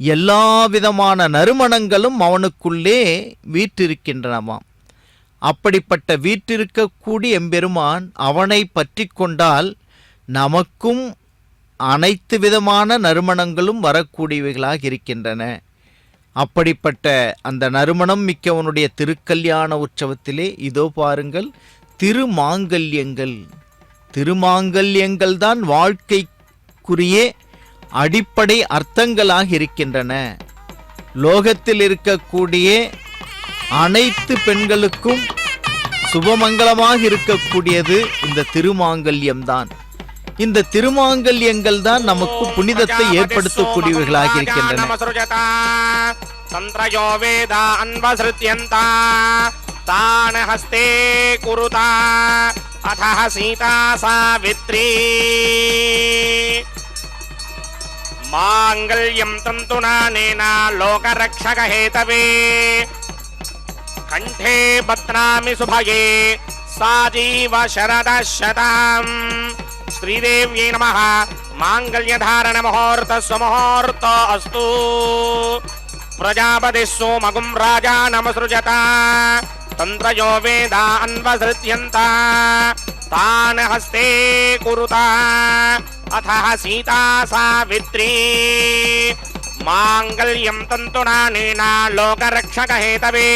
எல்லா விதமான நறுமணங்களும் அவனுக்குள்ளே வீற்றிருக்கின்றனவாம். அப்படிப்பட்ட வீற்றிருக்கக்கூடிய எம்பெருமான் அவனை பற்றி கொண்டால் நமக்கும் அனைத்து விதமான நறுமணங்களும் வரக்கூடியவைகளாக இருக்கின்றன. அப்படிப்பட்ட அந்த நறுமணம் மிக்கவனுடைய திருக்கல்யாண உற்சவத்திலே இதோ பாருங்கள் திருமாங்கல்யங்கள். திருமாங்கல்யங்கள் தான் வாழ்க்கைக்குரிய அடிப்படை அர்த்தங்களாக இருக்கின்றன. லோகத்தில் இருக்கக்கூடிய அனைத்து பெண்களுக்கும் சுபமங்கலமாக இருக்கக்கூடியது இந்த திருமாங்கல்யம்தான். இந்த திருமாங்கல்யங்கள் தான் நமக்கு புனிதத்தை ஏற்படுத்தக்கூடியவர்களாக இருக்கின்றன. தந்திரயோ வேதா அன்வஸ்ருத்யந்தா தான ஹஸ்தே குருதா அதஹ சீதா சாவித்ரி மாங்கல்யம் தந்துநானேனா லோகரக்ஷக ஹேதவே கண்டே பத்னாமி சுபயே சாஜீவ சரதசதாம். ஸ்ரீதேவ்யை நமः. மாங்கல்யதாரண முகூர்த்தஸ்வ முகூர்த்தோ அஸ்து. பிரஜாபதிः சோமகும் ராஜா நமஸ்ருஜதா தந்திரயோ வேதா அன்வஸ்ருத்யந்தா தான ஹஸ்தே குருதா அதஹ சீதா சாவித்ரி மாங்கல்யம் தந்துநானேனா லோகரக்ஷக ஹேதவே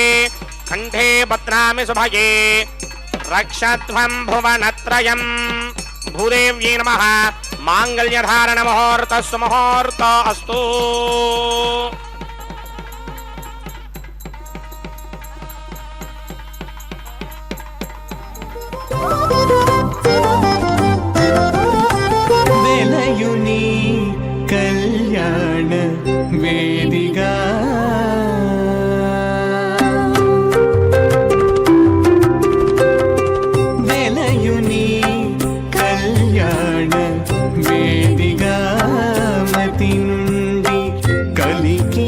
கண்டே பத்னாமி சுபயே ரக்ஷத்வம் புவனத்ரயம். भूदेव्यै नमः. मांगल्यधारण मुहूर्तस्व मुहूर्तो अस्तु. वेलयुनी कल्याण वेदिका వేదిగా మతి నుండి కలికి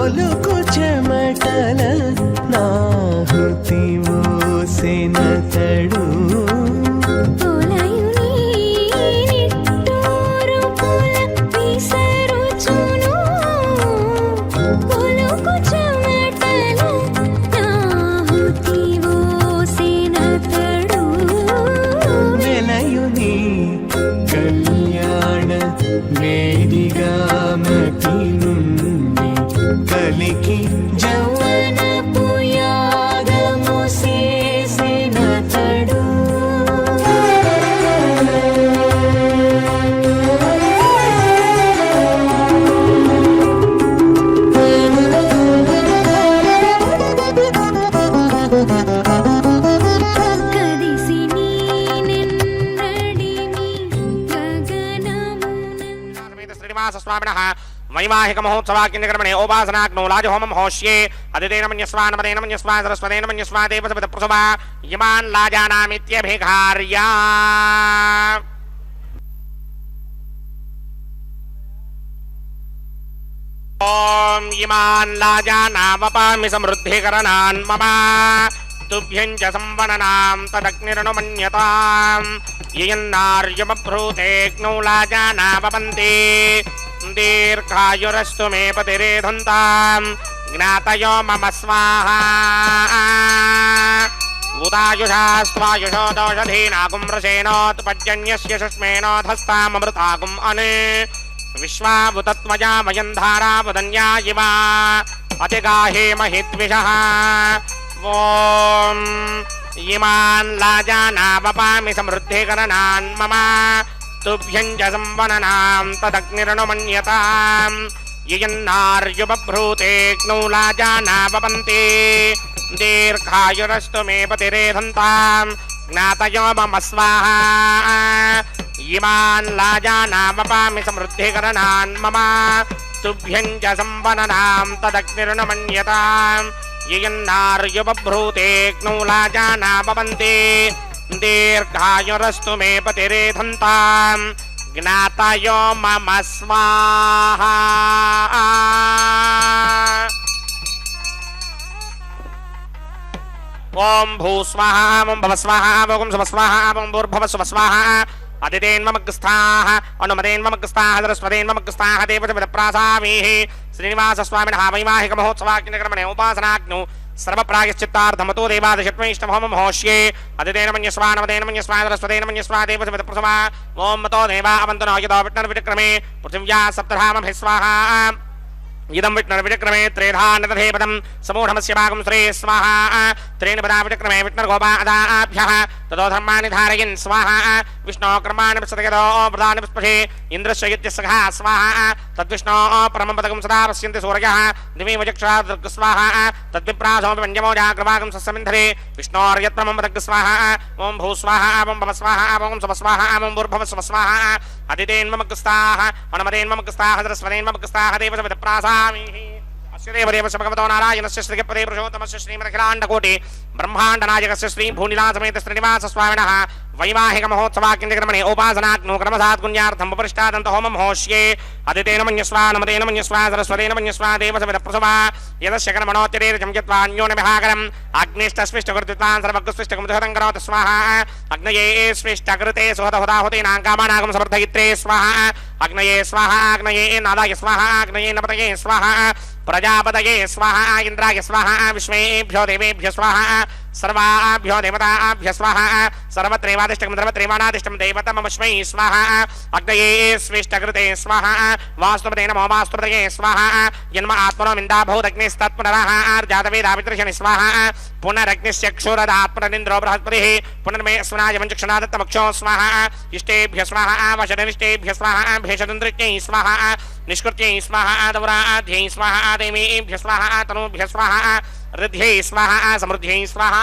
ఒలుకు చెమటల నాహుతి ఓసిన తడు వెలయుని కళ్యాణ వేదిగా మతి నుండి కలికి జౌవన పుయాగము చేసిన తడు स्वामिनः वैवाहिक महोत्सवाकिन्यकर्मणे उपासनाग्नौ लाजहोमं होष्ये अदितेन मन्यस्वा नमदेन मन्यस्वा सरस्वतेन मन्यस्वा देवसवितप्रसवा इमान् लाजानामित्यभिघार्या ॐ इमान् लाजानामपामि समृद्धिकरणान् मम तुभ्यं च संवदनां तदग्निरनुमन्यताम् ययन्नार्यमभ्रूतेऽग्नौ लाजानावपन्ति दीर्घायुरस्तु मे पतिरेधन्ताम् ज्ञातयो मम स्वाहा उदायुषास्त्वायुषो दोषधीनागुं रसेनोत्पद्यन्यस्य शुष्मेनोधस्ताममृतागुम् अने विश्वावुतत्वया वयं धारावदन्या इवा अतिगाहे महिद्विषः ॐ इमान् लाजानावपामि समृद्धिकरणान् मम तुभ्यं च संवदनां तदग्निरनुमन्यताम् ययन्नार्युबभ्रूतेऽग्नौ लाजानावपन्ति दीर्घायुरस्तु मे पतिरेधन्ताम् ज्ञातयो मम स्वाहा इमान् लाजानावपामि समृद्धिकरणान् मम तुभ्यं च संवदनां तदग्निरनुमन्यताम् ययन्नार्युबभ्रूतेऽग्नौ लाजानावपन्ति दीर्घायुरस्तु मे पतिरेधन्ताम् ज्ञातयो मम स्वाहा ॐ भूस्वाहा ॐ भवस्वाहा ॐ स्वस्वाहा ॐ भूर्भवस्वस्वाहा अदितेन्ममग्रस्थाः अनुमदेन्ममग्रस्थाः सरस्वतेन्ममग्रस्थाः देवसवितप्रासामीः श्रीनिवासस्वामिनः वैवाहिक महोत्सवाकिन्यकर्मणे उपासनाग्नौ सर्वप्रायश्चित्तार्थमतो देवादशत्वैष्णवहोमं होष्ये अदितेन मन्यस्वा नमदेन मन्यस्वा सरस्वतेन मन्यस्वा देवसवितप्रसवा ॐ मतो देवा अवन्तनो यतो विष्णुर्विक्रमे पृथिव्या सप्तधामभिः स्वाहा इदं विष्णुर्विक्रमे त्रेधा नतधेपदं समूढमस्य भागं श्रे स्वाहा त्रेण पदा विक्रमे विष्णुर्गोपादाभ्यः ततो धर्माणि धारयन् स्वाहा विष्णो कर्माणि पश्यतो प्रधानि पुष्पे इन्द्रस्य यज्ञसखा स्वाहा तद्विष्णो परमं पदकं सदा पश्यन्ति सूर्यः दिवि वचक्षा स्वाहा तद्विप्रासोऽपि पञ्चमोजाग्रभागं सस्यमिन्धरे विष्णोर्यत्परमं पदक स्वाहा ॐ भूस्वाहा ॐ भवस्वाहा ॐ स्वस्वाहा ॐ भूर्भवस्वस्वाहा अदितेन्ममग्रस्ताः अनुमदेन्ममग्रस्ताः सरस्वतेन्ममग्रस्ताः देवसवितप्रासामीः अस्य देवदेवस्य भगवतो नारायणस्य श्रीपदे पुरुषोत्तमस्य श्रीमदखिलाण्डकोटि ब्रह्माण्डनायकस्य श्री भूनिलासमेत श्रीनिवासस्वामिनः वैवाहिक महोत्सवाकिन्यकर्मणे उपासनाग्नौ क्रमसात्कुन्यार्थं उपरिष्टादन्तहोमं होष्ये अदितेन मन्यस्वा नमदेन मन्यस्वा सरस्वतेन मन्यस्वा देवसवितप्रसवा यदस्य कर्मणोत्तरेर्जं यत्वान्योन्यभिहाकरम् अग्निष्टस्विष्टकृत्वान् सर्वग्स्विष्टकं दुहतं करोतु स्वाहा अग्नये स्विष्टकृते सुहतहुताहुतीनां कामानागं समर्थयित्रे स्वाहा अग्नये स्वाहा अग्नये नादाय स्वाहा अग्नये नपतये स्वाहा प्रजापतये स्वाहा इंद्राय स्वाहा विश्वेभ्यो देवेभ्यो स्वाहा सर्वाभ्यो देवताभ्यो स्वाहा सर्वत्रैवादिष्टकं सर्वत्रैवानादिष्टं देवतमस्मै स्वाहा अग्नये स्विष्टकृते स्वाहा वास्तुपते नमो वास्तुपतये स्वाहा जन्म आत्मनो मिन्दाभूतग्निस्तत्पुनरः आर्जातवेदावित्रशनि स्वाहा पुनरग्निस्य क्षुरदात्मनिन्द्रो बृहस्पतिः पुनर्मे स्मनाय वञ्चक्षणादत्तमक्षो स्वाहा इष्टेभ्य स्वाहा वशनिष्टेभ्य स्वाहा भेषदन्द्रित्यै स्वाहा निष्कृत्यै स्वाहा दौराध्यै स्वाहा देवीभ्य स्वाहा तनूभ्य स्वाहा ऋद्ध्यै स्वाहा समृद्ध्यै स्वाहा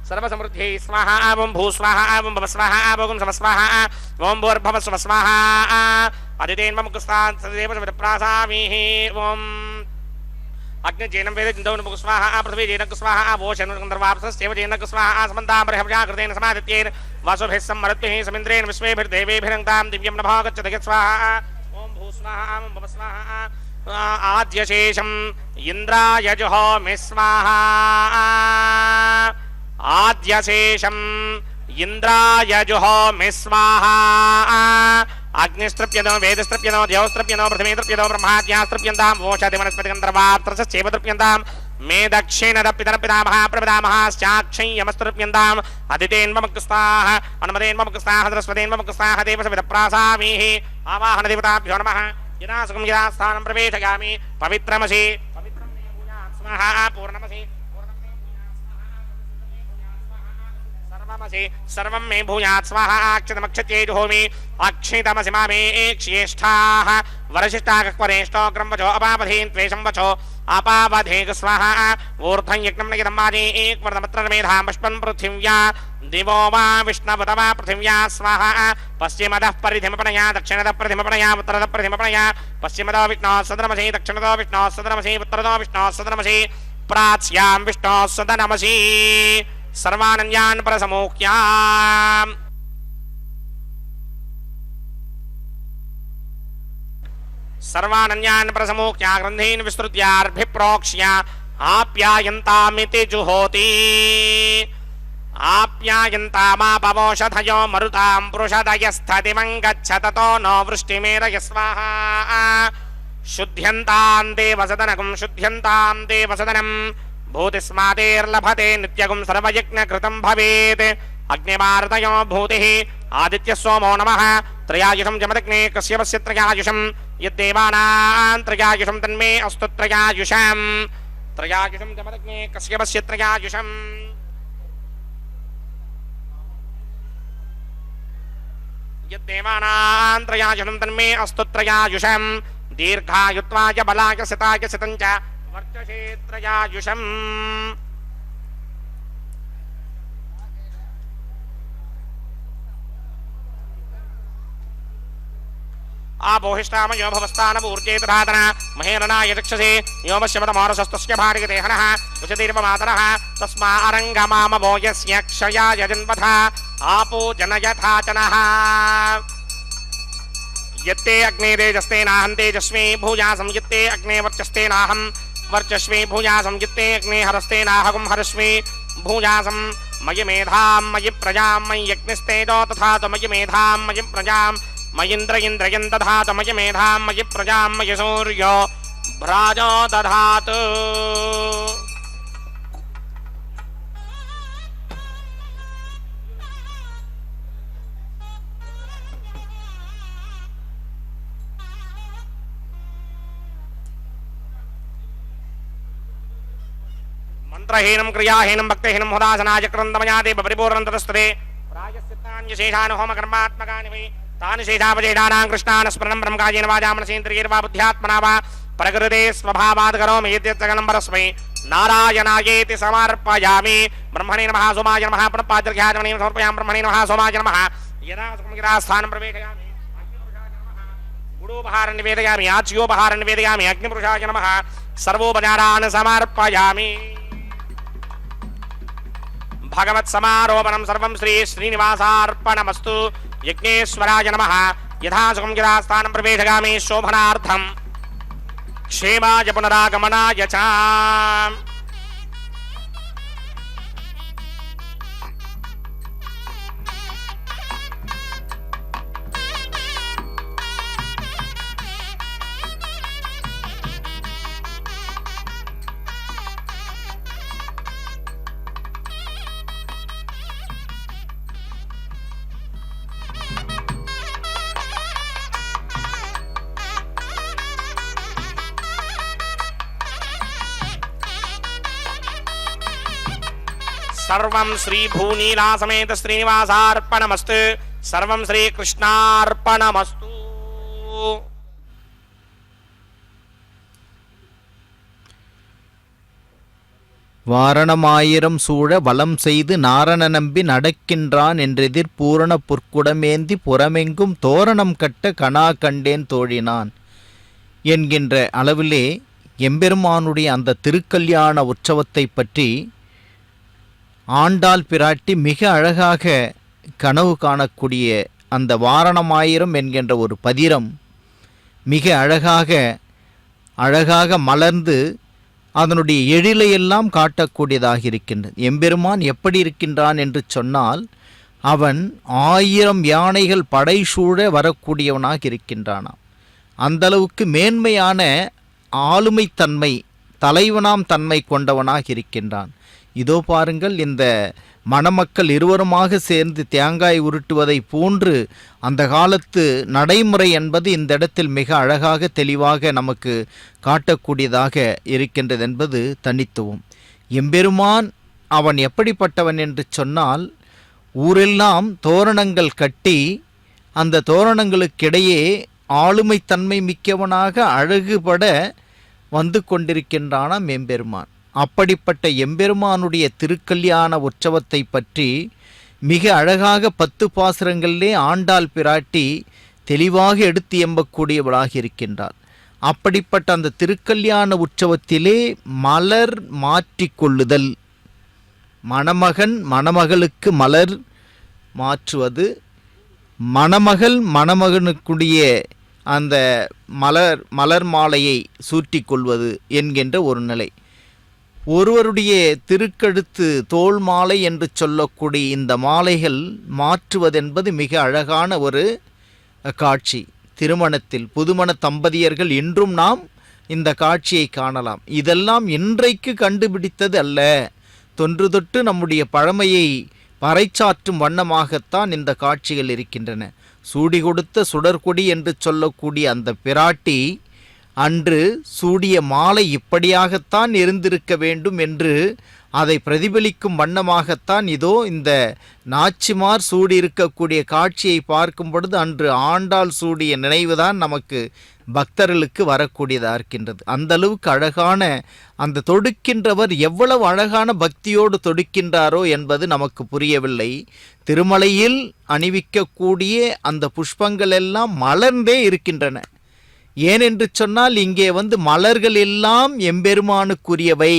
सर्वसमृद्ध्यै स्वाहा ॐ भूस्वाहा ॐ भवस्वाहा ॐ समस्वाहा ॐ भूर्भवस्वस्वाहा अदितेन्ममुखस्तात् सदेवसवितप्रासामीः ॐ अग्निजेनं वेदचिन्तौनमुख स्वाहा पृथ्वीजेनक स्वाहा वोशनुगन्धर्वाप्सस्यैव जेनक स्वाहा समन्ताम्बरहव्याकृतेन समादित्येन वासुभिः सम्मरुद्भिः समिन्द्रेण विश्वेभिर्देवेभिरङ्क्तां दिव्यं नभो गच्छति स्वाहा ॐ भूस्वाहा ॐ भवस्वाहा ॐ ఆద్యశేషం ఇంద్రాయ జుహోమి స్వాహా ఆద్యశేషం ఇంద్రాయ జుహోమి స్వాహా అగ్నిస్త్రప్యదో వేదస్త్రప్యదో దేవస్త్రప్యదో పృథివీత్రప్యదో బ్రహ్మాద్యాస్త్రప్యంతాం ఓషధి వనస్పతి గంధర్వాత్రసేవతృప్యంతాం మే దక్షిణదపితరపితామహ ప్రపితామహాశ్చాక్షయ్యమస్తృప్యంతాం అదితేన్వముక్స్వాహ అనుమదేన్వముక్స్వాహ సరస్వతేన్వముక్స్వాహ దేవసవిదప్రాసామీః ఆవాహన దేవతాభ్యో నమః యదాసుకం యదాస్థానం ప్రవేశయామి పవిత్రమసి పవిత్రం మే భూయాత్ స్వాహా పూర్ణమసి सर्वं मे भूयात् स्वाहा अक्षतमक्षत्यै जुहोमि अक्षितमसि मा मे एक्ष्येष्ठाः वरशिष्टाकक्वरेष्ठो क्रमवचो अपावधीन् त्वेषं वचो अपावधेक स्वाहा ऊर्ध्वं यज्ञं नयदं माजे एकवर्धमत्र मेधां पुष्पं पृथिव्या दिवो वा विष्णवत वा पृथिव्या स्वाहा पश्चिमतः परिधिमपणया दक्षिणतः परिधिमपणया उत्तरतः परिधिमपणया पश्चिमतो विष्णोः सदनमसि दक्षिणतो विष्णोः सदनमसि उत्तरतो विष्णोः सदनमसि प्राच्यां विष्णोः सदनमसि सर्वानन्यान् परसमोक्याम् सर्वानन्यान् परसमोक्या ग्रन्थीन् विस्तृत्यार्भिप्रोक्ष्य आप्यायन्तामिति जुहोति आप्यायन्तामापवोषधयो मरुतां पुरुषदयस्थतिमं गच्छ ततो नो वृष्टिमेरय स्वाहा शुद्ध्यन्तां देवसदनकं शुद्ध्यन्तां देवसदनम् भूतिस्मातेर्लभते नित्यगुं सर्वयज्ञकृतं भवेत् अग्निमार्तयो भूतिः आदित्यः सोमो नमः त्रयायुषं जमदग्ने कश्यपस्य त्रयायुषं यद्देवानां त्रयायुषं तन्मे अस्तु त्रयायुषं त्रयायुषं जमदग्ने कश्यपस्य त्रयायुषं यद्देवानां त्रयायुषं तन्मे अस्तु त्रयायुषं दीर्घायुत्वाय बलाय सिताय सितं च वर्चक्षेत्रयायुषम् आपोहिष्टाम यो भवस्तानपूर्जेतराधना महेरणाय चक्षसे योमश्यमतमारसस्तस्य भार्गदेहनः उचतीर्पमातरः तस्मा अरङ्गमामवो यस्य क्षयाय जन्मथा आपो जनयथाचनः यत्ते अग्ने तेजस्तेनाहं तेजस्वी भूयासं यत्ते अग्ने वर्चस्तेनाहं वर्चस्वी भूयासं यत्ते अग्ने हरस्तेनाहं हरस्वी भूयासं मयि मेधां मयि प्रजां मयि यज्ञस्तेजो तथा च मयि मेधां मयि प्रजां मयीन्द्र इन्द्रयं दधातु मयि मेधां मयि प्रजां मयि सूर्यो भ्राजो दधातु मंत्रहीनं क्रियाहीनं भक्तिहीनं हुदासनाय क्रन्दमयादे परिपूर्णं ततस्ते प्रायश्चित्तान्यशेषान् होमकर्मात्मकानि वै तानि शेषावशेषाणां कृष्णान् स्मरणं ब्रह्मकायेन वाचा मनसेन्द्रियैर्वा बुद्ध्यात्मना वा प्रकृते स्वभावात् करोमि यद्यत्सकलं परस्मै नारायणायेति समर्पयामि ब्रह्मणे नमः सोमाय नमः प्रणपाद्यर्घ्याचमनीं समर्पयामि ब्रह्मणे नमः सोमाय नमः यदा सुखं यदा स्थानं प्रवेशयामि गुडोपहारं निवेदयामि आच्योपहारं निवेदयामि अग्निपुरुषाय नमः सर्वोपचारान् समर्पयामि भगवत् समारोपणं सर्वं श्री श्रीनिवासार्पणमस्तु यज्ञेश्वराय नमः यथा सुखं यदा स्थानं प्रवेशयामि शोभनार्थं क्षेमाय पुनरागमनाय च सर्वं श्री भूनीला समेत श्रीनिवासार्पणमस्तु सर्वं श्री कृष्णार्पणमस्तु வாரணமாயிரம் சூழ வலம் செய்து நாரண நம்பி நடக்கின்றான் என்றெதிர் பூரண புற்குடமேந்தி புறமெங்கும் தோரணம் கட்ட கணா கண்டேன் தோழினான் என்கின்ற அளவிலே எம்பெருமானுடைய அந்த திருக்கல்யாண உற்சவத்தை பற்றி ஆண்டாள் பிராட்டி மிக அழகாக கனவு காணக்கூடிய அந்த வாரணமாயிரம் என்கின்ற ஒரு பதிரம் மிக அழகாக அழகாக மலர்ந்து அதனுடைய எழிலையெல்லாம் காட்டக்கூடியதாக இருக்கின்றது. எம்பெருமான் எப்படி இருக்கின்றான் என்று சொன்னால், அவன் 1000 யானைகள் படைசூழ வரக்கூடியவனாக இருக்கின்றானாம். அந்தளவுக்கு மேன்மையான ஆளுமைத்தன்மை, தலைவனாம் தன்மை கொண்டவனாக இருக்கின்றான். இதோ பாருங்கள், இந்த மணமக்கள் இருவருமாக சேர்ந்து தேங்காய் உருட்டுவதை போன்று அந்த காலத்து நடைமுறை என்பது இந்த இடத்தில் மிக அழகாக தெளிவாக நமக்கு காட்டக்கூடியதாக இருக்கின்றது என்பது தனித்துவம். எம்பெருமான் அவன் எப்படிப்பட்டவன் என்று சொன்னால், ஊரெல்லாம் தோரணங்கள் கட்டி அந்த தோரணங்களுக்கிடையே ஆளுமைத்தன்மை மிக்கவனாக அழகுபட வந்து கொண்டிருக்கின்றானாம் எம்பெருமான். அப்படிப்பட்ட எம்பெருமானுடைய திருக்கல்யாண உற்சவத்தை பற்றி மிக அழகாக 10 பாசுரங்களிலே ஆண்டாள் பிராட்டி தெளிவாக எடுத்து எம்பக்கூடியவளாக இருக்கின்றார். அப்படிப்பட்ட அந்த திருக்கல்யாண உற்சவத்திலே மலர் மாற்றிக்கொள்ளுதல், மணமகன் மணமகளுக்கு மலர் மாற்றுவது, மணமகள் மணமகனுக்குடைய அந்த மலர் மாலையை சூட்டி கொள்வது என்கின்ற ஒரு நிலை. ஒருவருடைய திருக்கழுத்து தோள் மாலை என்று சொல்லக்கூடிய இந்த மாலைகள் மாற்றுவதென்பது மிக அழகான ஒரு காட்சி. திருமணத்தில் புதுமண தம்பதியர்கள் இன்றும் நாம் இந்த காட்சியை காணலாம். இதெல்லாம் இன்றைக்கு கண்டுபிடித்தது அல்ல, தொன்று தொட்டு நம்முடைய பழமையை பறைச்சாற்றும் வண்ணமாகத்தான் இந்த காட்சிகள் இருக்கின்றன. சூடி கொடுத்த சுடர்கொடி என்று சொல்லக்கூடிய அந்த பிராட்டி அன்று சூடிய மாலை இப்படியாகத்தான் இருந்திருக்க வேண்டும் என்று அதை பிரதிபலிக்கும் வண்ணமாகத்தான் இதோ இந்த நாச்சிமார் சூடியிருக்கக்கூடிய காட்சியை பார்க்கும் பொழுது அன்று ஆண்டாள் சூடிய நினைவுதான் நமக்கு பக்தர்களுக்கு வரக்கூடியதாக இருக்கின்றது. அந்த அளவுக்கு அழகான அந்த தொடுக்கின்றவர் எவ்வளவு அழகான பக்தியோடு தொடுக்கின்றாரோ என்பது நமக்கு புரியவில்லை. திருமலையில் அணிவிக்கக்கூடிய அந்த புஷ்பங்கள் எல்லாம் மலர்ந்தே இருக்கின்றன. ஏனென்று சொன்னால், இங்கே மலர்கள் எல்லாம் எம்பெருமானுக்குரியவை,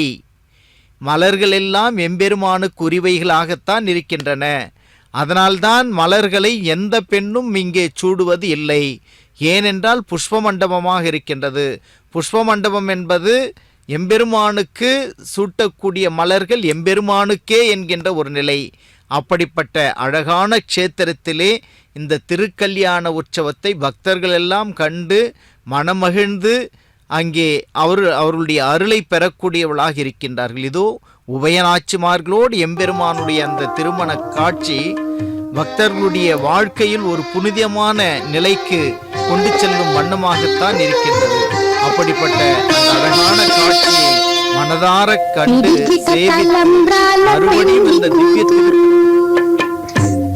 மலர்கள் எல்லாம் எம்பெருமானுக்குரியவைகளாகத்தான் இருக்கின்றன. அதனால்தான் மலர்களை எந்த பெண்ணும் இங்கே சூடுவது இல்லை. ஏனென்றால் புஷ்ப மண்டபமாக இருக்கின்றது. புஷ்ப மண்டபம் என்பது எம்பெருமானுக்கு சூட்டக்கூடிய மலர்கள் எம்பெருமானுக்கே என்கின்ற ஒரு நிலை. அப்படிப்பட்ட அழகான க்ஷேத்திரத்திலே இந்த திருக்கல்யாண உற்சவத்தை பக்தர்கள் எல்லாம் கண்டு மனமகிழ்ந்து அங்கே அவர்களுடைய அருளை பெறக்கூடியவளாக இருக்கின்றார்கள். இதோ உபயநாச்சிமார்களோடு எம்பெருமானுடைய அந்த திருமண காட்சி பக்தர்களுடைய வாழ்க்கையில் ஒரு புனிதமான நிலைக்கு கொண்டு செல்லும் வண்ணமாகத்தான் இருக்கின்றது. அப்படிப்பட்ட அந்த அழகான காட்சியை மனதார கண்டு சேவித்து மறுபடியும் இந்த திவ்ய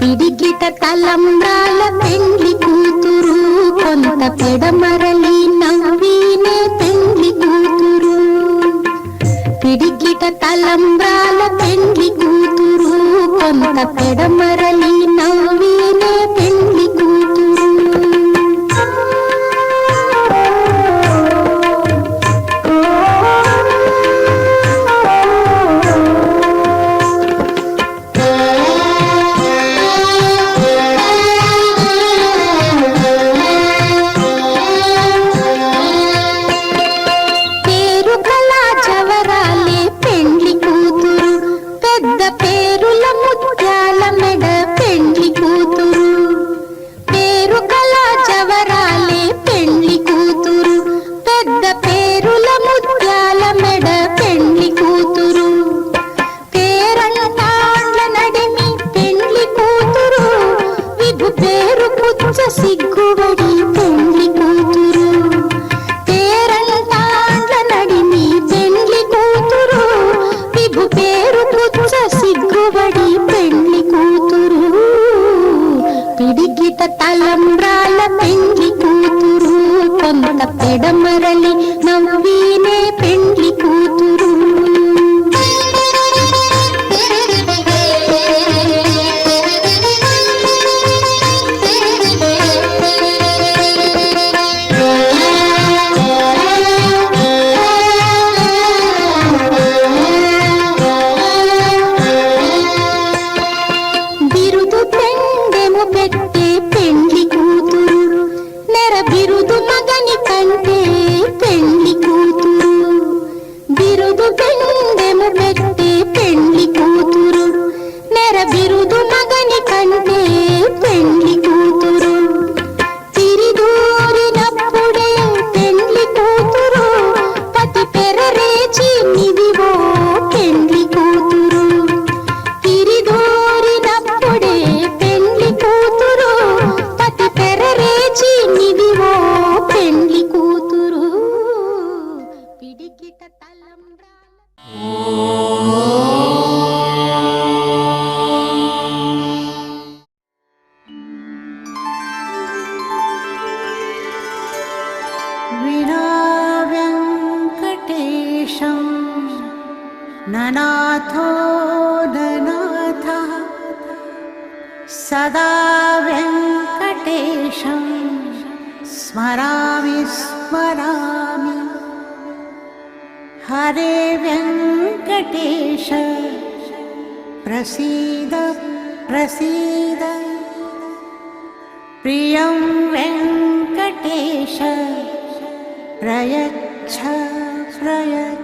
పిడికిట తలంబ్రాల పెండ్లి కూతురు కొంత పెడమరలి నవ్వినే పెండ్లి కూతురు పిడికిట తలంబ్రాల పెండ్లి కూతురు కొంత పెడమరలి నవ్వినే పెండ్లి కూతురు సిగ్గుబడి పెండ్లి కూతురు పేరంటాండ్ల నడిమి పెండ్లి కూతురు తలంబ్రాల विना व्यङ्कटेशं ननाथो ननाथः सदा व्यङ्कटेशं स्मरामि स्मरामि हरे व्यङ्कटेश प्रसीद प्रसीद प्रियं वेङ्कटेश प्रयच्छ प्रयच्छ